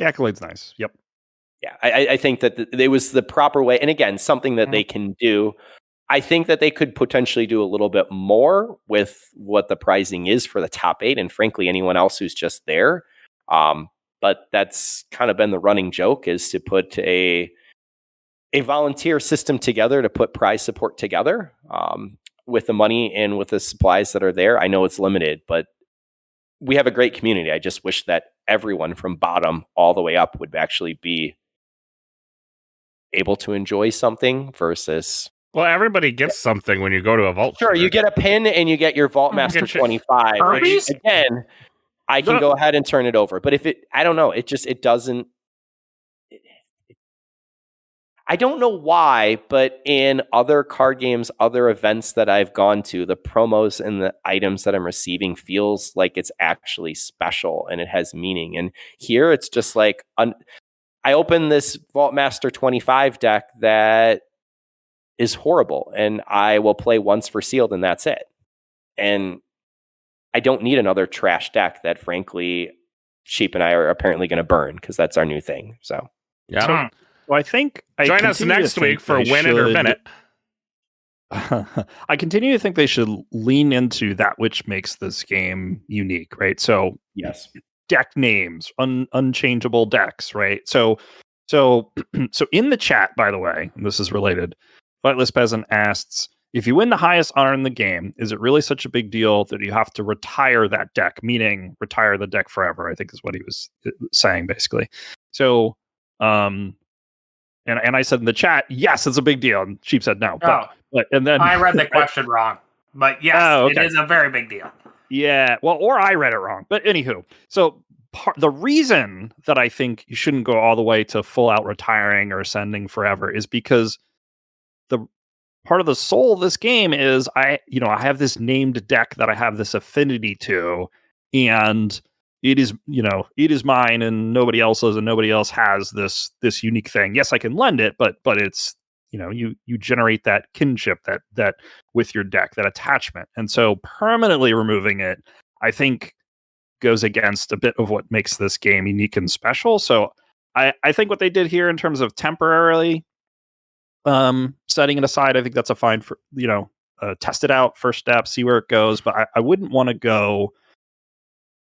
accolade's nice. Yep. Yeah, I think that it was the proper way. And again, something that they can do. I think that they could potentially do a little bit more with what the pricing is for the top 8, and frankly, anyone else who's just there. But that's kind of been the running joke, is to put a volunteer system together to put prize support together with the money and with the supplies that are there. I know it's limited, but we have a great community. I just wish that everyone from bottom all the way up would actually be able to enjoy something versus... Well, everybody gets something when you go to a vault. Sure, you get a pin and you get your Vault Master 25. Which, again, I can go ahead and turn it over. But if it, I don't know, it doesn't. I don't know why, but in other card games, other events that I've gone to, the promos and the items that I'm receiving feels like it's actually special and it has meaning. And here it's just like, I open this Vault Master 25 deck that is horrible, and I will play once for sealed, and that's it. And I don't need another trash deck that, frankly, Sheep and I are apparently going to burn because that's our new thing. So, yeah. Well, I think join us next week for Win It or Minute. I continue to think they should lean into that which makes this game unique, right? So, yes, deck names, unchangeable decks, right? So in the chat, by the way, and this is related, Flightless Peasant asks, if you win the highest honor in the game, is it really such a big deal that you have to retire that deck? Meaning retire the deck forever, I think is what he was saying, basically. So, And I said in the chat, yes, it's a big deal. And Sheep said no. But and then I read the question wrong. But yes, It is a very big deal. Yeah. Well, or I read it wrong. But anywho, so the reason that I think you shouldn't go all the way to full out retiring or ascending forever is because the part of the soul of this game is I have this named deck that I have this affinity to, and it is mine and nobody else's, and nobody else has this unique thing. Yes, I can lend it, but it's, you generate that kinship that with your deck, that attachment. And so permanently removing it, I think, goes against a bit of what makes this game unique and special. So I think what they did here in terms of temporarily setting it aside, I think that's a fine for, test it out, first step, see where it goes. But I wouldn't want to go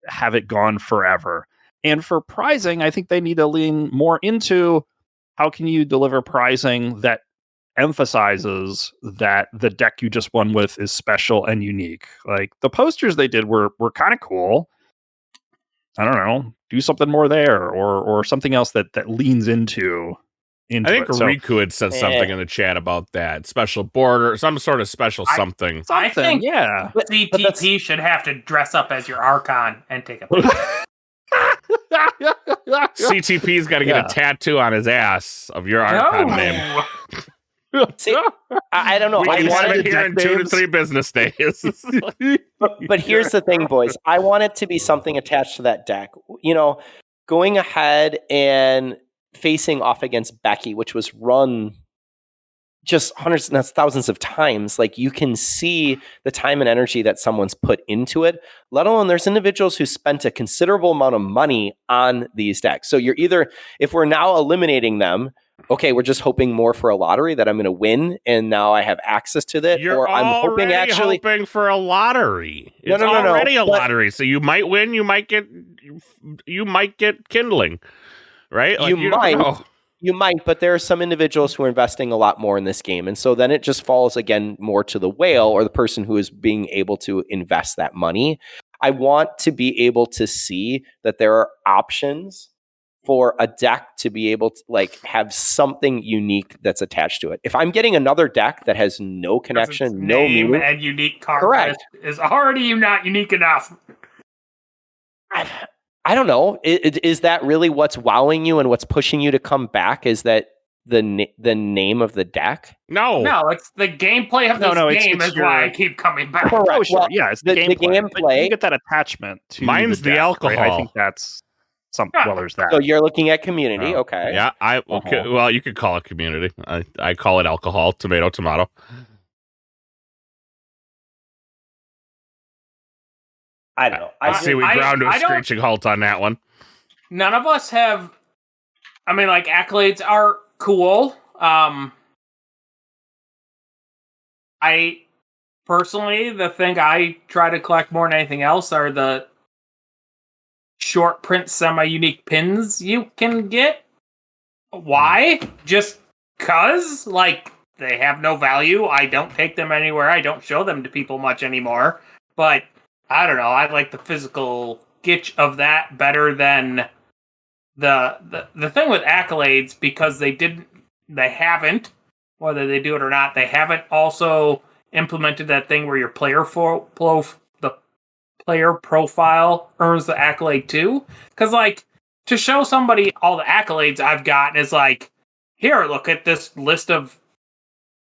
have it gone forever. And for prizing, I think they need to lean more into how can you deliver prizing that emphasizes that the deck you just won with is special and unique. Like the posters they did were kind of cool. I don't know, do something more there, or something else that leans into I think Riku had said something in the chat about that special border, some sort of special something. I think CTP should have to dress up as your Archon and take a picture. CTP's got to get a tattoo on his ass of your Archon name. See, I don't know. I want it here in 2 to 3 business days. but here's the thing, boys. I want it to be something attached to that deck. Going ahead and facing off against Becky, which was run just hundreds and thousands of times. Like, you can see the time and energy that someone's put into it, let alone there's individuals who spent a considerable amount of money on these decks. So you're either, if we're now eliminating them, okay, we're just hoping more for a lottery that I'm going to win, and now I have access to that. You're or I'm hoping for a lottery. It's already a lottery, so you might win. You might get kindling, right? Like, you might, but there are some individuals who are investing a lot more in this game, and so then it just falls again more to the whale or the person who is being able to invest that money. I want to be able to see that there are options for a deck to be able to have something unique that's attached to it. If I'm getting another deck that has no connection, no name and unique card is already not unique enough. I don't know. Is that really what's wowing you and what's pushing you to come back? Is that the name of the deck? No, it's the gameplay of this game is why I keep coming back. Correct. Oh, sure. Yeah, it's the gameplay. You get that attachment to mine's the deck, alcohol. Right? I think that's something. Well, there's that. So you're looking at community, okay? Yeah, well, you could call it community. I call it alcohol. Tomato. I don't know. We ground to a screeching halt on that one. None of us have. I mean, accolades are cool. I personally, the thing I try to collect more than anything else are the short print semi-unique pins you can get. Why? Just cause? They have no value. I don't take them anywhere. I don't show them to people much anymore. But I don't know. I like the physical gitch of that better than the thing with accolades, because they haven't, whether they do it or not, they haven't also implemented that thing where your player player profile earns the accolade too. Because to show somebody all the accolades I've gotten is here, look at this list of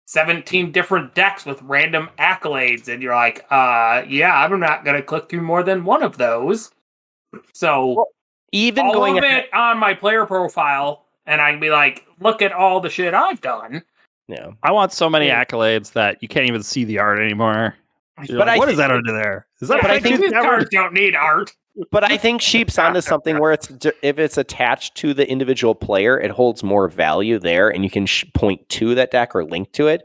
17 different decks with random accolades, and you're like, yeah, I'm not going to click through more than one of those. So even all going of it on my player profile, and I'd be like, look at all the shit I've done. Yeah, I want so many accolades that you can't even see the art anymore. But like, what is that under there? Is that? But I think these cards don't need art. But I think Sheep's onto something where if it's attached to the individual player, it holds more value there, and you can point to that deck or link to it.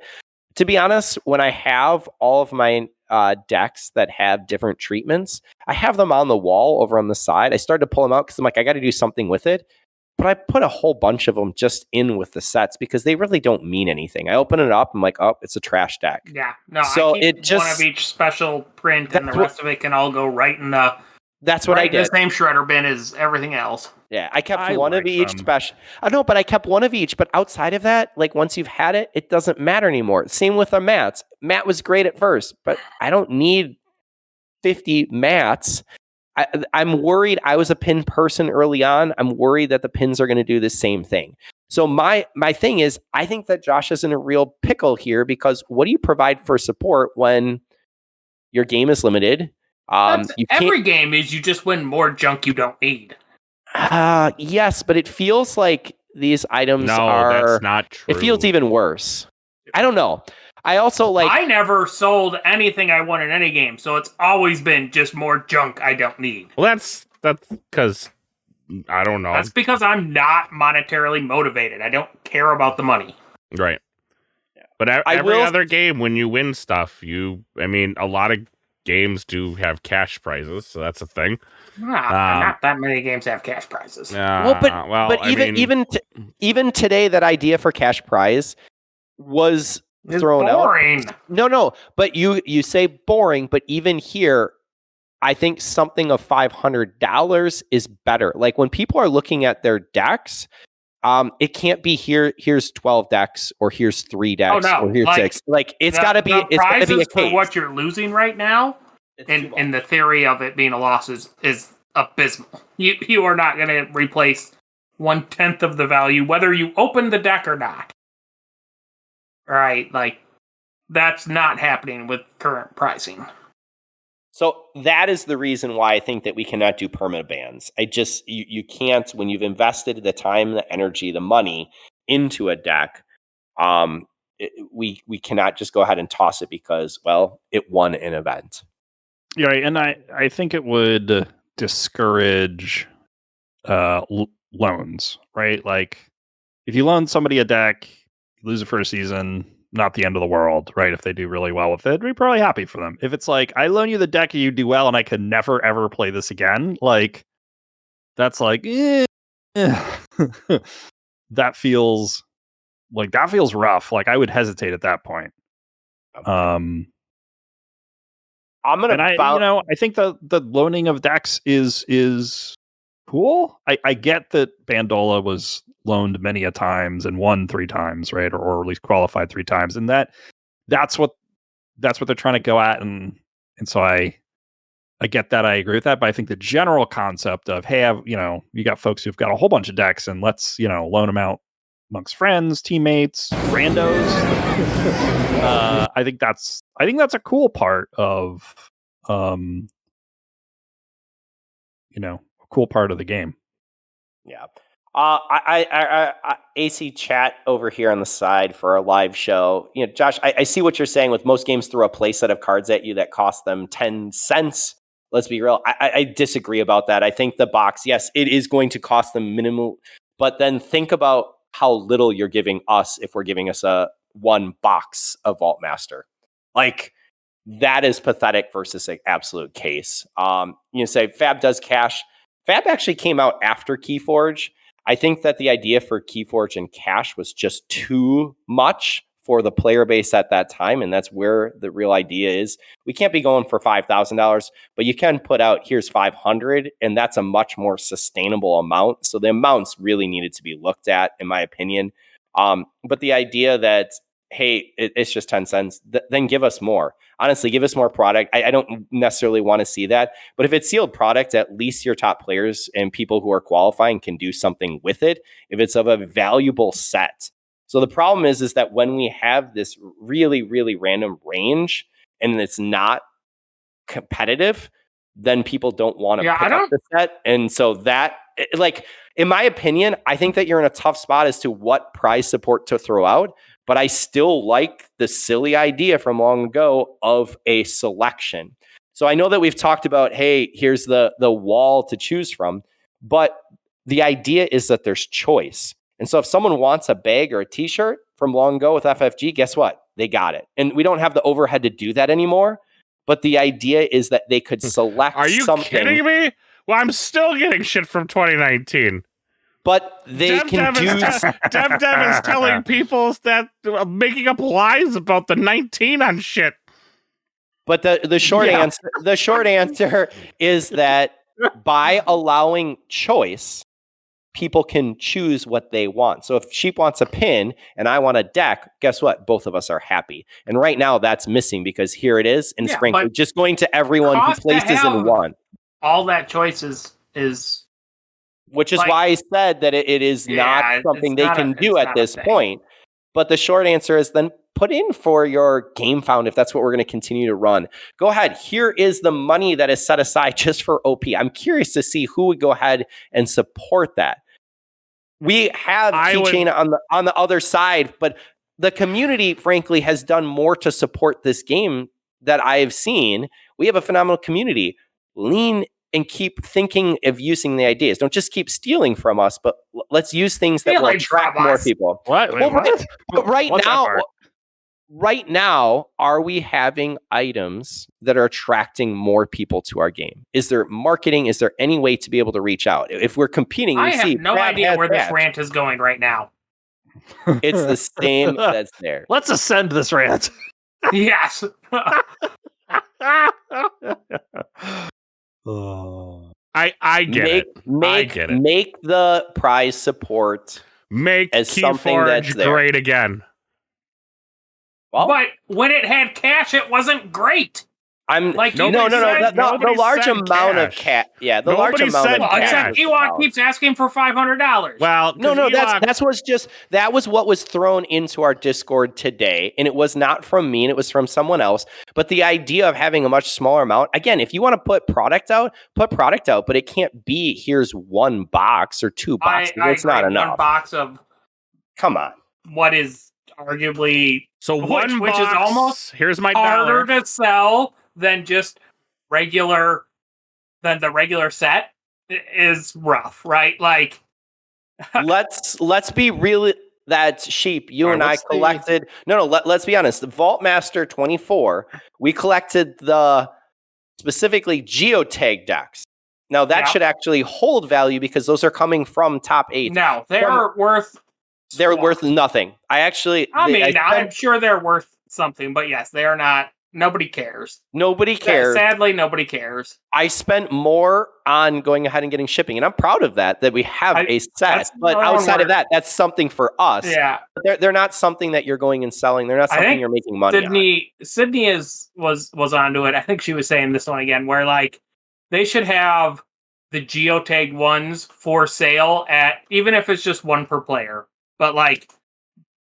To be honest, when I have all of my decks that have different treatments, I have them on the wall over on the side. I started to pull them out because I'm like, I got to do something with it. But I put a whole bunch of them just in with the sets because they really don't mean anything. I open it up, I'm like, oh, it's a trash deck. Yeah, no, so I keep one of each special print, and the rest of it can all go right in the. That's what I did. The same shredder bin as everything else. Yeah, I kept one of each special. I know, but I kept one of each. But outside of that, like once you've had it, it doesn't matter anymore. Same with our mats. Matt was great at first, but I don't need 50 mats. I'm worried. I was a pin person early on. I'm worried that the pins are going to do the same thing. So my thing is, I think that Josh is in a real pickle here because what do you provide for support when your game is limited? Every game is you just win more junk you don't need. Yes, but it feels like these items are. No, that's not true. It feels even worse. I don't know. I also like. I never sold anything I won in any game, so it's always been just more junk I don't need. Well, that's because I don't know. That's because I'm not monetarily motivated. I don't care about the money. Right. Yeah. But every other game, when you win stuff, a lot of games do have cash prizes, so that's a thing. Not that many games have cash prizes. Even today, that idea for cash prize was thrown boring. out. No, but you say boring, but even here, I think something of $500 is better. Like when people are looking at their decks, it can't be here's 12 decks or here's 3 decks or here's 6. Like it's got to be a case. For what you're losing right now, and the theory of it being a loss is abysmal. You are not going to replace 1/10 of the value whether you open the deck or not. Right? Like that's not happening with current pricing. So that is the reason why I think that we cannot do permanent bans. You can't, when you've invested the time, the energy, the money into a deck, we cannot just go ahead and toss it because, well, it won an event. Yeah, right. And I think it would discourage loans, right? Like if you loan somebody a deck, you lose it for a season, not the end of the world, right? If they do really well with it, we're probably happy for them. If it's like, I loan you the deck and you do well and I could never, ever play this again, like, that's like, that feels rough. Like, I would hesitate at that point. I think the loaning of decks is cool. I get that Bandola was loaned many a times and won 3 times, right? Or at least qualified 3 times. And that's what they're trying to go at. And so I get that. I agree with that. But I think the general concept of, hey, you got folks who've got a whole bunch of decks and let's, loan them out amongst friends, teammates, randos. I think that's a cool part of, a cool part of the game. Yeah. I AC chat over here on the side for a live show. Josh, I see what you're saying with most games throw a play set of cards at you that cost them 10 cents. Let's be real. I disagree about that. I think the box, yes, it is going to cost them minimal, but then think about how little you're giving us if we're giving us a 1 box of Vault Master. Like, that is pathetic versus an absolute case. Say Fab does cash. Fab actually came out after KeyForge. I think that the idea for KeyForge and cash was just too much for the player base at that time, and that's where the real idea is. We can't be going for $5,000, but you can put out, here's 500, and that's a much more sustainable amount. So the amounts really needed to be looked at, in my opinion. But the idea that, hey, it's just 10 cents, then give us more. Honestly, give us more product. I don't necessarily want to see that. But if it's sealed product, at least your top players and people who are qualifying can do something with it. If it's of a valuable set, So the problem is that when we have this really, really random range and it's not competitive, then people don't want to pick up the set. And so that, like, in my opinion, I think that you're in a tough spot as to what prize support to throw out. But I still like the silly idea from long ago of a selection. So I know that we've talked about, hey, here's the wall to choose from. But the idea is that there's choice. And so if someone wants a bag or a t-shirt from long ago with FFG, guess what? They got it. And we don't have the overhead to do that anymore. But the idea is that they could select Are you something. kidding me? Well, I'm still getting shit from 2019. But they can do... Dev is telling people that making up lies about the 19 on shit. But the short answer is that by allowing choice, people can choose what they want. So if Sheep wants a pin and I want a deck, guess what? Both of us are happy. And right now that's missing because here it is. And frankly, just going to everyone who places in one. All that choice is which is why I said that it is not something they can do at this point. But the short answer is then put in for your game found if that's what we're going to continue to run. Go ahead. Here is the money that is set aside just for OP. I'm curious to see who would go ahead and support that. We have Keychain on the other side, but the community, frankly, has done more to support this game that I have seen. We have a phenomenal community. Lean and keep thinking of using the ideas. Don't just keep stealing from us, but let's use things that will attract more people. What? Wait, what? But right now, are we having items that are attracting more people to our game? Is there marketing? Is there any way to be able to reach out? If we're competing, I have no idea where this rant is going right now. It's the same that's there. Let's ascend this rant. Yes. I get it. I get it. Make the prize support as something that's great again. Well, but when it had cash, it wasn't great. I'm like, the large amount of cash. Yeah, the large amount of cash. Except Ewok keeps asking for $500. Well, that was what was thrown into our Discord today, and it was not from me, and it was from someone else. But the idea of having a much smaller amount, again, if you want to put product out, but it can't be here's one box or two boxes. It's not enough. One box of come on. What is arguably which is almost here's my harder to sell than just the regular set is rough, right? Like let's be real. That's Sheep. You and I collected. Let's be honest. The Vault Master 24, we collected the specifically geotag decks. Now that should actually hold value because those are coming from top 8. No, they're worth nothing. I'm sure they're worth something, but yes, they are not. Nobody cares. Nobody cares. Sadly, nobody cares. I spent more on going ahead and getting shipping, and I'm proud of that we have a set. But outside of that, that's something for us. Yeah. They're not something that you're going and selling. They're not something you're making money on. Sydney was onto it. I think she was saying this one again, where like they should have the geotag ones for sale at, even if it's just one per player. But like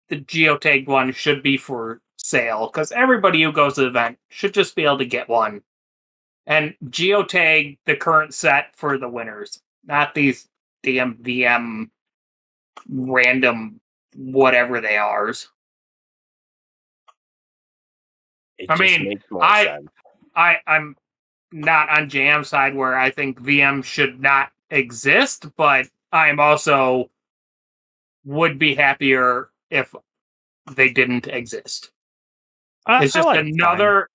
the geotag one should be for sale because everybody who goes to the event should just be able to get one and geotag the current set for the winners, not these DM random whatever they are. I'm not on Jam's side where I think VM should not exist, but I'm also would be happier if they didn't exist. It's just another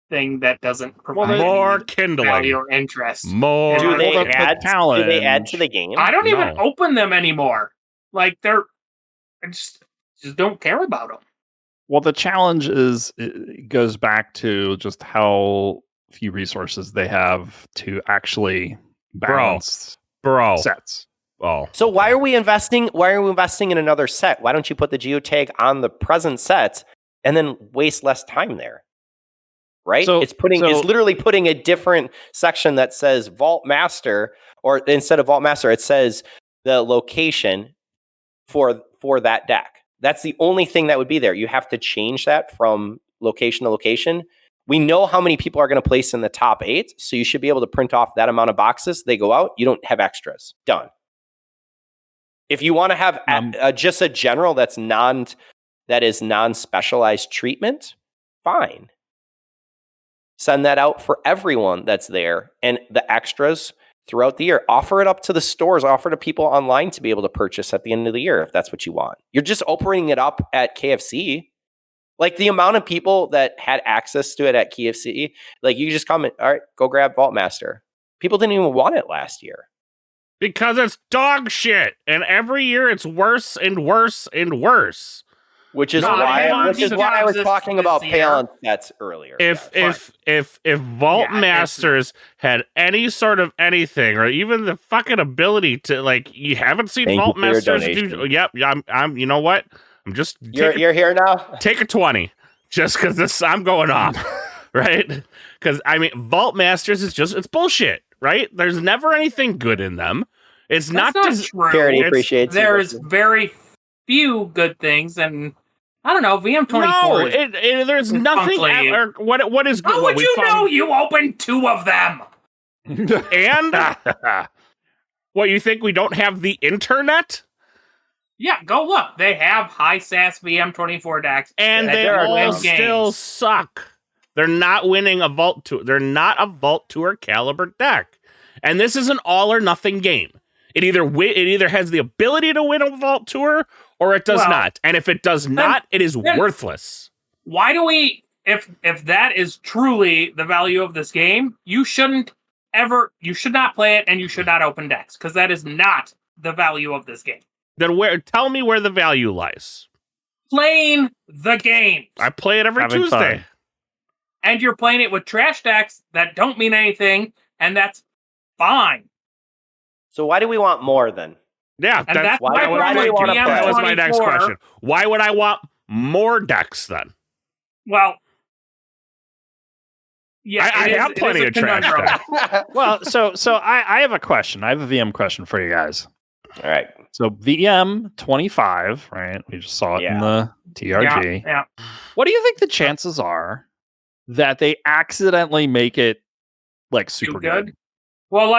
thing that doesn't provide more kindling value or interest. More. Do they add to the game? I don't even open them anymore. Like I just don't care about them. Well, the challenge it goes back to just how few resources they have to actually balance sets. Oh. So why are we investing in another set? Why don't you put the geotag on the present set and then waste less time there? Right? It's literally putting a different section that says Vault Master, or instead of Vault Master, it says the location for that deck. That's the only thing that would be there. You have to change that from location to location. We know how many people are going to place in the top 8, so you should be able to print off that amount of boxes. They go out. You don't have extras. Done. If you want to have just a general that is non-specialized treatment, fine. Send that out for everyone that's there, and the extras throughout the year. Offer it up to the stores. Offer to people online to be able to purchase at the end of the year if that's what you want. You're just opening it up at KFC. Like the amount of people that had access to it at KFC, like you just come and, all right, go grab Vault Master. People didn't even want it last year. Because it's dog shit. And every year it's worse and worse and worse. Which is why I was talking about balance sets earlier. If Vault Masters had any sort of anything, or even the fucking ability to, like, you haven't seen Vault Masters do. Yep, I'm. You know what? I'm just. You're here now. Take a 20, just because I'm going off, right? Because I mean, Vault Masters is it's bullshit, right? There's never anything good in them. It's not true. Charity appreciates. There's very few good things, and I don't know, VM24. No, there's nothing. What is good? How would you know? You opened 2 of them. And what, you think we don't have the internet? Yeah, go look. They have high SAS VM24 decks, and they all still suck. They're not winning a Vault Tour. They're not a Vault Tour caliber deck, and this is an all or nothing game. It either has the ability to win a Vault Tour, or it does not. And if it does not, it is worthless. Why do we? If that is truly the value of this game, you should not play it, and you should not open decks, because that is not the value of this game. Then tell me where the value lies. Playing the game. I play it every Tuesday. Fun. And you're playing it with trash decks that don't mean anything, and that's fine. So why do we want more then? Yeah, that's why do we want to play? That was my next question. Why would I want more decks then? Well, yeah, I have plenty of trash decks. Well, so I have a question. I have a VM question for you guys. All right. So VM 25, right? We just saw it in the TRG. Yeah. What do you think the chances are that they accidentally make it like super good? Well,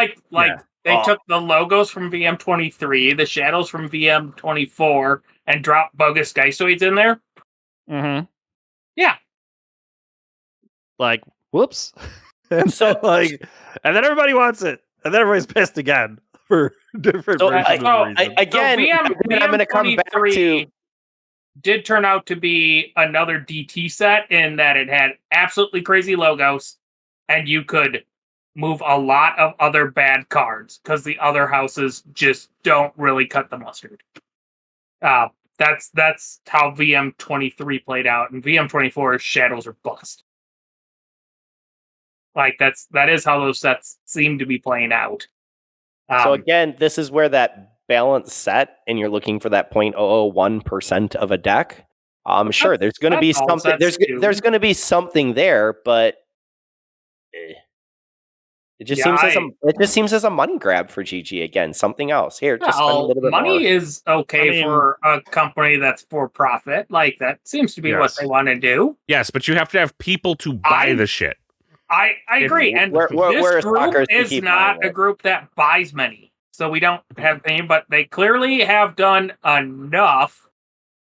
they took the logos from VM23, the shadows from VM24, and dropped bogus Geistoids in there. Mm-hmm. Yeah. Like, whoops. And so, and then everybody wants it. And then everybody's pissed again for different reasons. I'm going to come back to... did turn out to be another DT set in that it had absolutely crazy logos, and you could move a lot of other bad cards because the other houses just don't really cut the mustard. That's how VM23 played out, and VM24's shadows are bust. Like that is how those sets seem to be playing out. So again, this is where that balance set, and you're looking for that 0.001% of a deck. Sure, there's going to be something. There's going to be something there, but it just seems as a money grab for GG again. Something else here. Just spend a little bit money more. Is okay for a company that's for profit. Like that seems to be what they want to do. Yes, but you have to have people to buy the shit. I agree, and this group is not a group that buys many. So we don't have any, but they clearly have done enough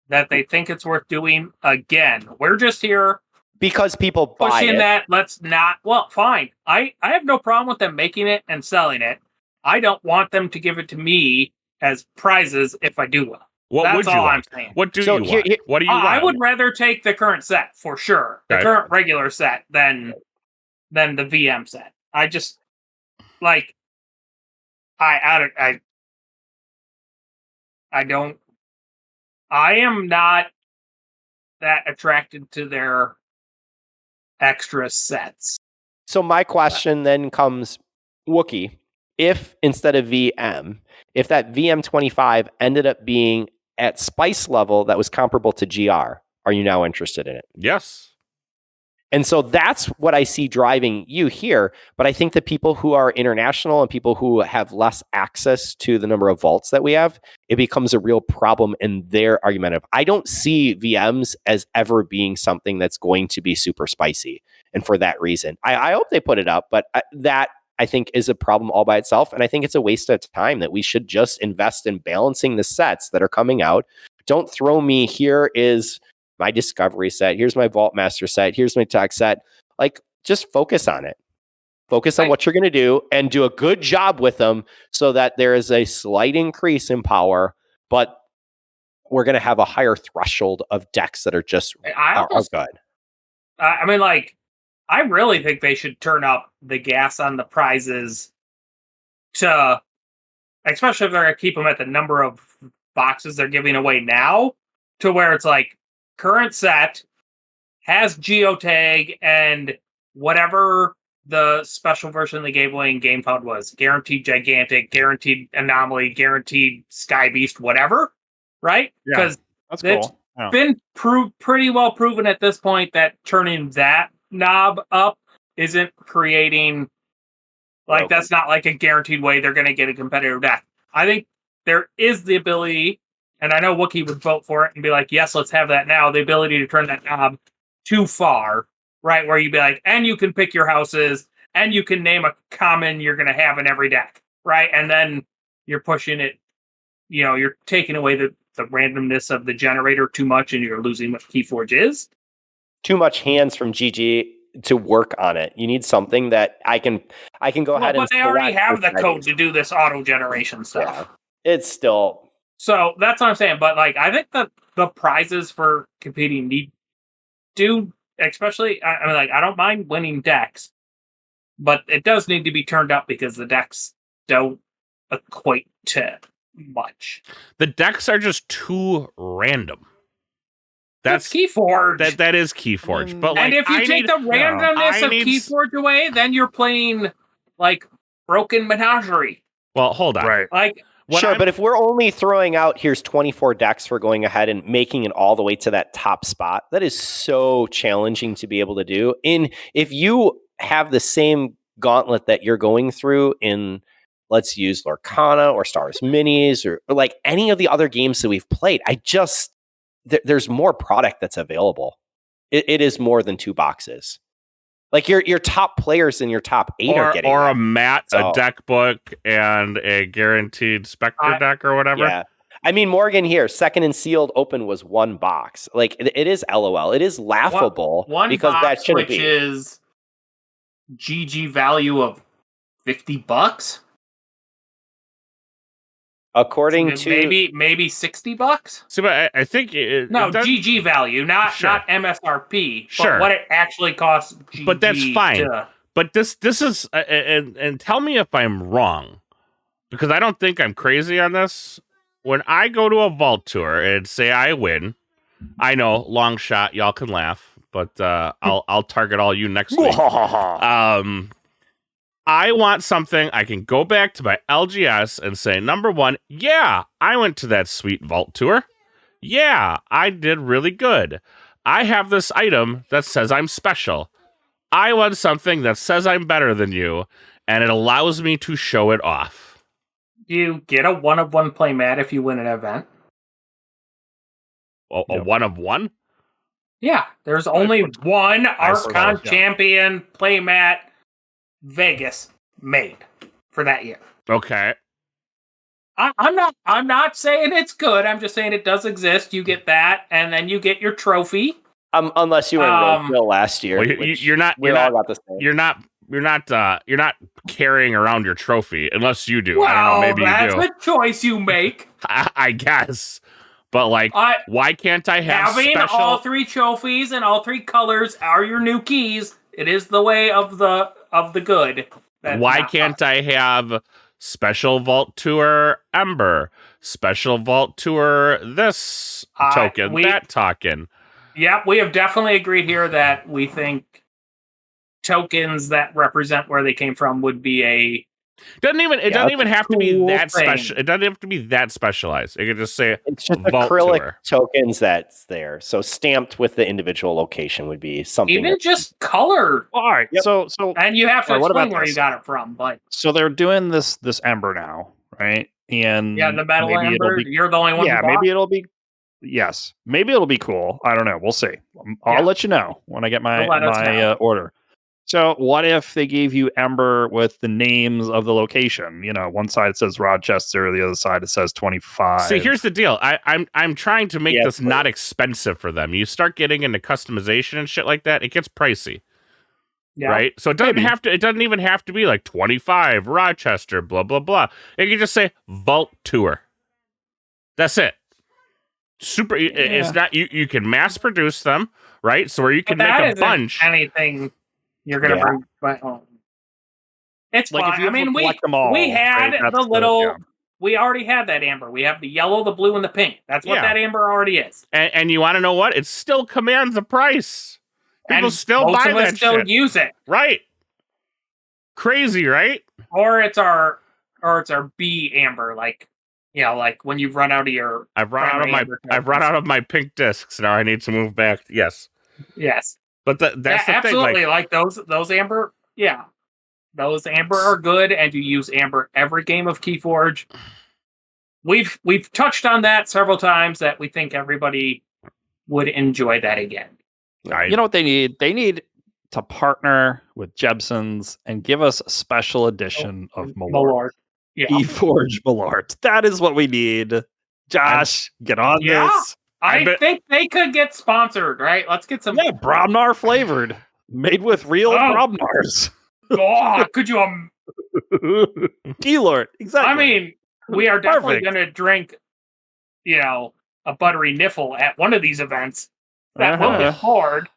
that they think it's worth doing again. We're just here because people buy pushing it. That. Let's not. Well, fine. I have no problem with them making it and selling it. I don't want them to give it to me as prizes if I do well. That's all I'm saying. What do you want? What do you want? I would rather take the current set for sure, the current regular set than the VM set. I just like. I am not that attracted to their extra sets. So my question then comes, Wookie, if instead of VM, if that VM25 ended up being at spice level that was comparable to GR, are you now interested in it? Yes. And so that's what I see driving you here. But I think the people who are international and people who have less access to the number of vaults that we have, it becomes a real problem in their argument of, I don't see VMs as ever being something that's going to be super spicy. And for that reason, I hope they put it up, but that I think is a problem all by itself. And I think it's a waste of time that we should just invest in balancing the sets that are coming out. Don't throw me, here is my Discovery set, here's my Vault Master set, here's my Tech set. Like, just focus on it. Focus on what you're going to do and do a good job with them so that there is a slight increase in power, but we're going to have a higher threshold of decks that are just are good. I mean, like, I really think they should turn up the gas on the prizes to, especially if they're going to keep them at the number of boxes they're giving away now, to where it's like, current set has geotag and whatever the special version they gave away in GameFound was. Guaranteed Gigantic, guaranteed Anomaly, guaranteed Sky Beast, whatever, right? Because that's cool. It's been pretty well proven at this point that turning that knob up isn't creating, like, that's not like a guaranteed way they're going to get a competitive deck. I think there is the ability, and I know Wookiee would vote for it and be like, yes, let's have that now, the ability to turn that knob too far, right? Where you'd be like, and you can pick your houses, and you can name a common you're going to have in every deck, right? And then you're pushing it, you're taking away the randomness of the generator too much, and you're losing what KeyForge is. Too much hands from GG to work on it. You need something that I can go ahead and... But they already have the code to do this auto-generation stuff. Yeah, it's still... So that's what I'm saying. But, like, I think the prizes for competing especially, I mean, like, I don't mind winning decks, but it does need to be turned up because the decks don't equate to much. The decks are just too random. That's KeyForge. That is KeyForge. But, like, and if you take the randomness of KeyForge away, then you're playing, like, Broken Menagerie. Well, hold on. Right. Like, but if we're only throwing out, here's 24 decks for going ahead and making it all the way to that top spot, that is so challenging to be able to do. If you have the same gauntlet that you're going through in, let's use Lorcana or Stars Minis or like any of the other games that we've played, there's more product that's available. It is more than 2 boxes. Like your top players in your top 8 are getting a deck book and a guaranteed Spectre deck or whatever. Yeah. I mean, Morgan here, second and sealed open was 1 box. Like, it is LOL. It is laughable because box, that shouldn't which be. Is GG value of $50. According to maybe $60. See, but I think GG value, not MSRP. Sure, but what it actually costs. GG but that's fine. But this is and tell me if I'm wrong, because I don't think I'm crazy on this. When I go to a vault tour and say I win, I know, long shot, y'all can laugh, but I'll target all you next week. I want something I can go back to my LGS and say, number one, yeah, I went to that sweet vault tour. Yeah, I did really good. I have this item that says I'm special. I want something that says I'm better than you, and it allows me to show it off. You get a 1-of-1 playmat if you win an event. A 1-of-1? Yeah, there's only one Archon champion playmat Vegas made for that year. Okay. I'm not saying it's good. I'm just saying it does exist. You get that, and then you get your trophy. Unless you were in Roadkill last year. Well, you're not carrying around your trophy unless you do. Well, I don't know. Maybe you do. That's a choice you make. I guess. But like, why can't I have having special... all 3 trophies and all 3 colors are your new keys? It is the way of the good. Why can't I have special Vault Tour Ember, special Vault Tour this token, that token? Yep, we have definitely agreed here that we think tokens that represent where they came from would be a Doesn't even have to be that thing. special. It doesn't have to be that specialized. It could just say it's just vault acrylic tour. tokens that's there. So stamped with the individual location would be something. Even just color. All right. Yep. So and you have to what explain about where this? you got it from. But So they're doing this Ember now, right? And the metal maybe Ember. You're the only one. Yeah, maybe it'll be. Yes, maybe it'll be cool. I don't know. We'll see. I'll let you know when I get my order. So what if they gave you Ember with the names of the location? One side says Rochester, the other side it says 25. See, here's the deal. I'm trying to make this not expensive for them. You start getting into customization and shit like that, it gets pricey. Yeah. Right? So it doesn't even have to be like 25 Rochester, blah blah blah. It can just say Vault Tour. That's it. Super. It's not. You can mass produce them, right? So where you can make a bunch. Anything you're gonna bring by home. It's like fine. I mean, we had the little. We already had that amber. We have the yellow, the blue, and the pink. That's what that amber already is. And you want to know what? It still commands a price. People still buy that shit. Still use it, right? Crazy, right? Or it's our B amber, like when you've run out of your. I've run out of my pink discs. Now I need to move back. Yes. But that's the absolutely thing. Like those amber. Yeah, those amber are good, and you use amber every game of KeyForge. We've touched on that several times. That we think everybody would enjoy that again. You know what they need? They need to partner with Jebson's and give us a special edition of Malort. Yeah. KeyForge Malort. That is what we need. Josh, get on this. I think they could get sponsored, right? Let's get some. Yeah, Bromnar flavored. Made with real Bromnars. Oh, could you? Keylord, exactly. I mean, we are definitely going to drink, a buttery niffle at one of these events. That will be hard.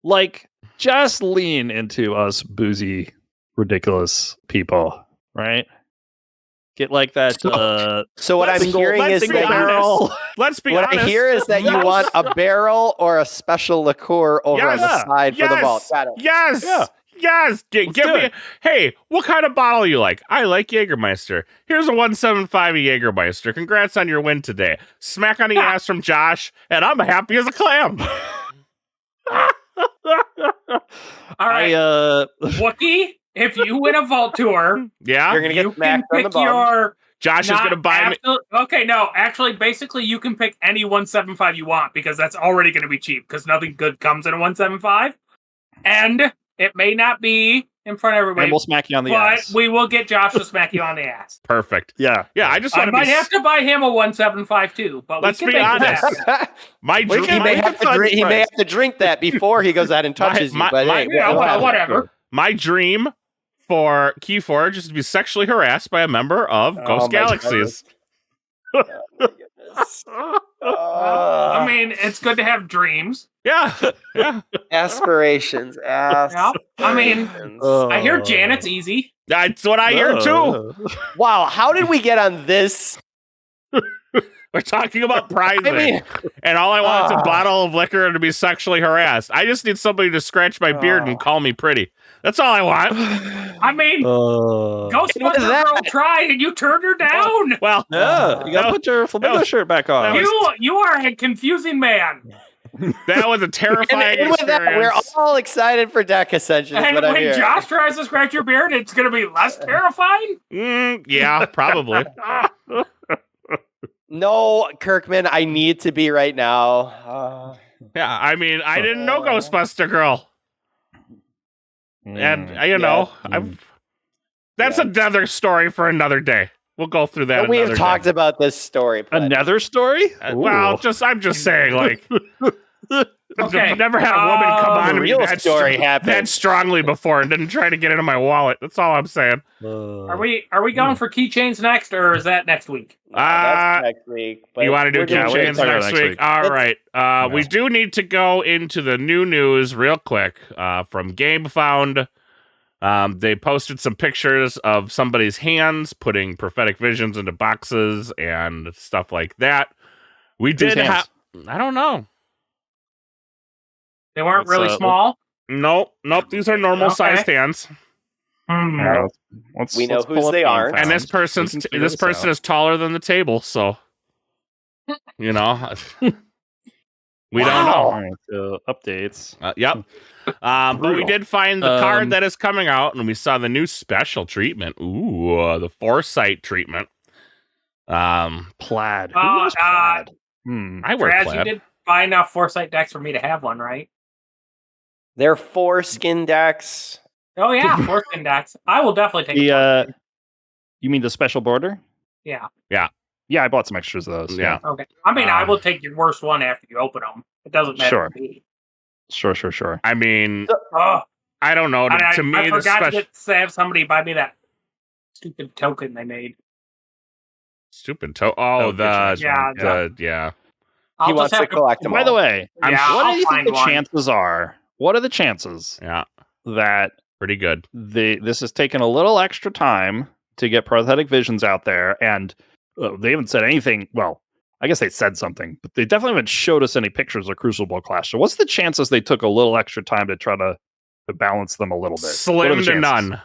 Like, just lean into us boozy, ridiculous people, right? Get like that. So what I'm hearing is that let's be honest. What I hear is that you want a barrel or a special liqueur over on the side for the vault. Got it. Yes. Yeah. Yes. Give me. Hey, what kind of bottle you like? I like Jägermeister. Here's a 175 Jägermeister. Congrats on your win today. Smack on the ass from Josh, and I'm happy as a clam. All right, Wookie. If you win a vault tour, you're gonna get smacked on the bum. Josh is gonna buy me. Okay, no, actually, basically, you can pick any 175 you want because that's already gonna be cheap because nothing good comes in a 175, and it may not be in front of everybody. And we'll smack you on the ass. But we will get Josh to smack you on the ass. Perfect. Yeah. I might have to buy him a 175 too. But let's be honest. He may have to drink that before he goes out and touches you. But whatever. My dream for KeyForge is to be sexually harassed by a member of Ghost Galaxies. I mean, it's good to have dreams. Yeah. Aspirations. I mean, I hear Janet's easy. That's what I hear too. Wow, how did we get on this? We're talking about prizing, and all I want is a bottle of liquor and to be sexually harassed. I just need somebody to scratch my beard and call me pretty. That's all I want. I mean, Ghostbuster Girl tried, and you turned her down. Well, you gotta put your flamingo shirt back on. You are a confusing man. That was a terrifying experience. With that, we're all excited for Deck Ascension. And when Josh tries to scratch your beard, it's going to be less terrifying? Yeah, probably. No, Kirkman, I need to be right now. Yeah, I mean, I didn't know Ghostbuster Girl. And, that's another story for another day. We'll go through that. We have talked about this story. Another story? Well, I'm just saying, like, I've never had a woman come on to me that strongly before and didn't try to get into my wallet. That's all I'm saying. Are we going for keychains next, or is that next week? That's next week. You want to do keychains next week? All right. We do need to go into the new news real quick from GameFound. They posted some pictures of somebody's hands putting prophetic visions into boxes and stuff like that. We did have... I don't know. They weren't really small? Nope. These are normal sized hands. We know whose they aren't. And this person is taller than the table, so you know. We don't know. All right, so updates. Yep. But we did find the card that is coming out, and we saw the new special treatment. Ooh, the Foresight treatment. Plaid. Who was plaid? I wear plaid. You did buy enough Foresight decks for me to have one, right? They're 4-skin decks. Oh yeah, 4-skin decks. I will definitely take the. You mean the special border? Yeah. Yeah, I bought some extras of those. Yeah. Okay. I mean, I will take your worst one after you open them. It doesn't matter to me. Sure. I mean, I don't know. To me, I forgot to have somebody buy me that stupid token they made. Stupid token? Oh, yeah. He wants to collect them all. By the way, what do you think the chances are? What are the chances? Yeah. That pretty good. This has taken a little extra time to get prosthetic visions out there, and they haven't said anything. Well, I guess they said something, but they definitely haven't showed us any pictures of Crucible Clash. So what's the chances they took a little extra time to try to balance them a little bit? Slim to none.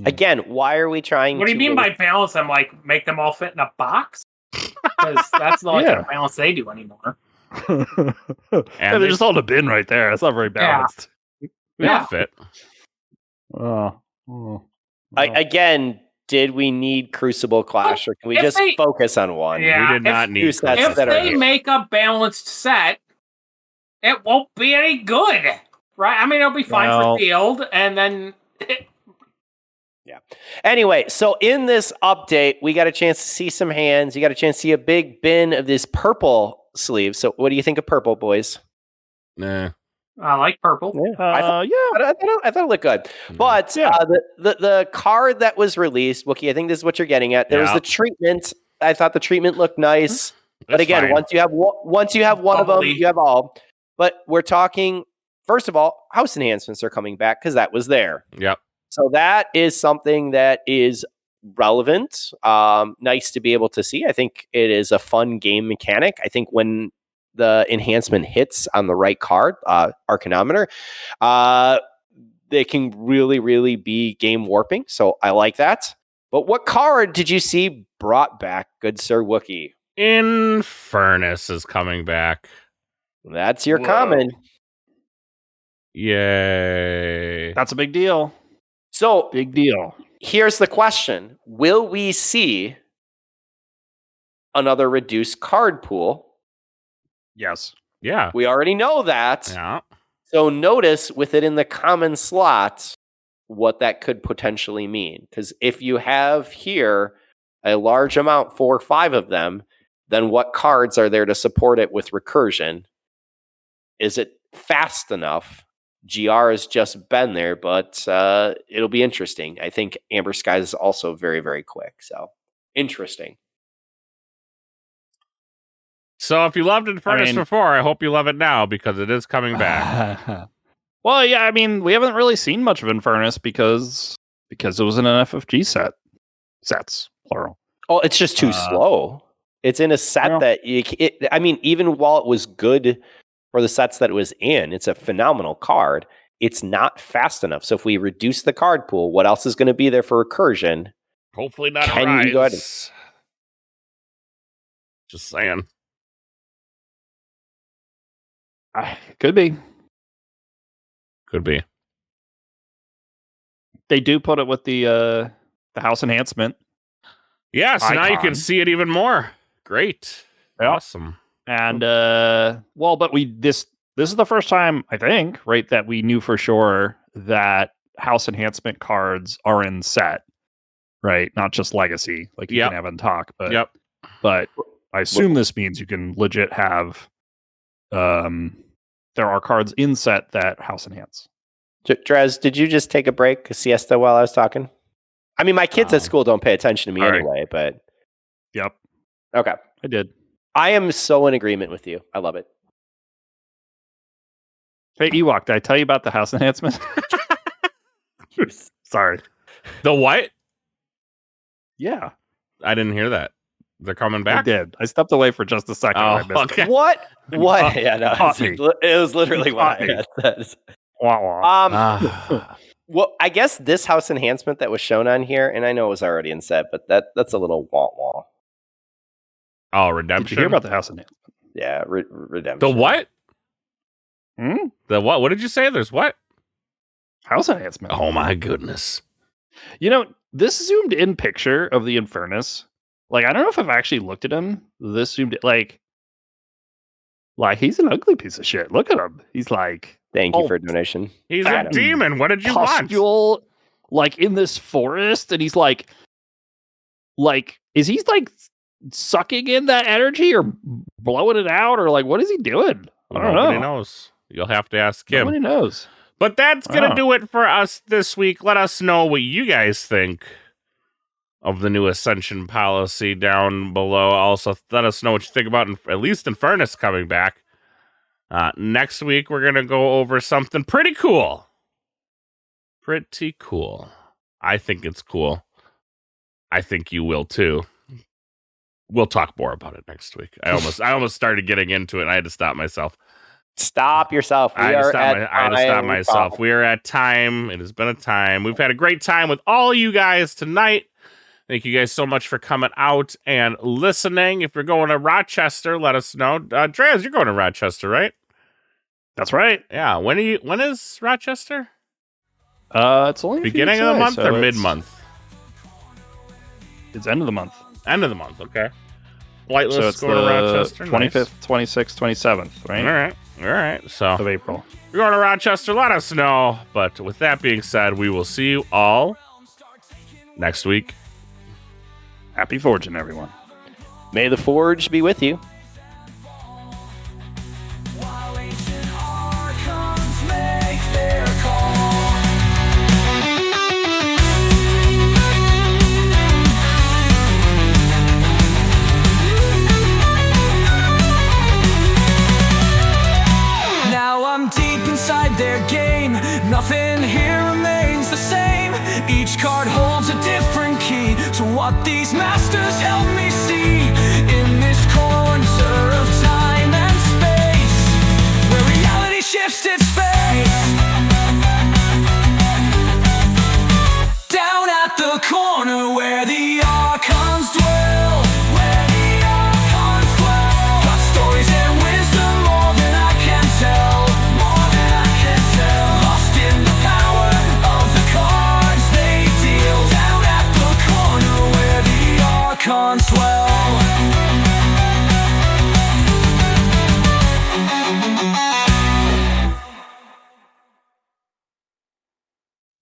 Again, why are we trying What do you mean by balance them? Like, make them all fit in a box? Because that's the only kind of balance they do anymore. And they're just all in a bin right there. That's not very balanced. Yeah. Fit. Again, did we need Crucible Clash, or can we just focus on one? Yeah, we did not need sets. If they make a balanced set, it won't be any good, right? I mean, it'll be fine for field, and then... Yeah. Anyway, so in this update, we got a chance to see some hands. You got a chance to see a big bin of this purple sleeve. So what do you think of purple, boys? Nah. I like purple. I thought it looked good. But the card that was released, Wookie, I think this is what you're getting at. There was the treatment. I thought the treatment looked nice. But again, once you have one of them, you have all. But we're talking, first of all, house enhancements are coming back because that was there. Yep. So that is something that is relevant. Nice to be able to see. I think it is a fun game mechanic. I think when the enhancement hits on the right card, Archanometer, they can really, really be game warping. So I like that. But what card did you see brought back, good Sir Wookie? Infernus is coming back. That's your common. Yay. That's a big deal. So, big deal. Here's the question. Will we see another reduced card pool? Yes. Yeah. We already know that. Yeah. So notice with it in the common slot what that could potentially mean. Because if you have here a large amount, 4 or 5 of them, then what cards are there to support it with recursion? Is it fast enough? GR has just been there, but it'll be interesting. I think Amber Skies is also very, very quick. So interesting. So if you loved Infernus before, I hope you love it now because it is coming back. Well, yeah, I mean, we haven't really seen much of Infernus because it was in an FFG set. Sets, plural. Oh, it's just too slow. It's in a set that even while it was good for the sets that it was in, it's a phenomenal card. It's not fast enough. So if we reduce the card pool, what else is going to be there for recursion? Hopefully not Can a rise. You go ahead Just saying. Could be. Could be. They do put it with the house enhancement. Yeah, so now you can see it even more. Great. Yeah. Awesome. And but this is the first time, I think, right, that we knew for sure that house enhancement cards are in set, right? Not just legacy, like you can have in talk, but but I assume this means you can legit have there are cards in set that house enhance. Drez, did you just take a break, a siesta while I was talking? I mean, my kids at school don't pay attention to me anyway, but yep. Okay. I did. I am so in agreement with you. I love it. Hey, Ewok, did I tell you about the house enhancement? Sorry. The what? Yeah. I didn't hear that. They're coming back? I did. I stepped away for just a second. Oh, I missed it. What? Yeah, no. It was literally what I had said. Well, I guess this house enhancement that was shown on here, and I know it was already in set, but that's a little wah-wah. Oh, redemption. Did you hear about the house enhancement? Yeah, redemption. The what? The what? What did you say? There's what? House enhancement. Oh my goodness. This zoomed in picture of the Infernus. Like, I don't know if I've actually looked at him. This zoomed in, like he's an ugly piece of shit. Look at him. He's like, thank you for a donation. He's a demon. What did you want? Like in this forest, and he's like, is he like sucking in that energy or blowing it out, or like what is he doing? I don't know. Nobody knows. You'll have to ask him. Nobody knows. But that's going to do it for us this week. Let us know what you guys think of the new Ascension policy down below. Also, let us know what you think about at least Infernus coming back. Next week, we're going to go over something pretty cool. Pretty cool. I think it's cool. I think you will too. We'll talk more about it next week. I almost started getting into it, and I had to stop myself. Stop yourself. I had to stop myself. We are at time. It has been a time. We've had a great time with all you guys tonight. Thank you guys so much for coming out and listening. If you're going to Rochester, let us know. Drez, you're going to Rochester, right? That's right. Yeah. When is Rochester? It's only beginning of the month or mid-month? It's end of the month. End of the month, okay. Flightless so it's going to Rochester. 25th, 26th, 27th, right? All right. So of April. If you're going to Rochester, let us know. But with that being said, we will see you all next week. Happy forging, everyone. May the forge be with you. While ancient Archons make their call. Now I'm deep inside their game. Nothing here remains the same. Each card holds a different key to what these masters help me see. In this corner of time and space, where reality shifts its face. Down at the corner where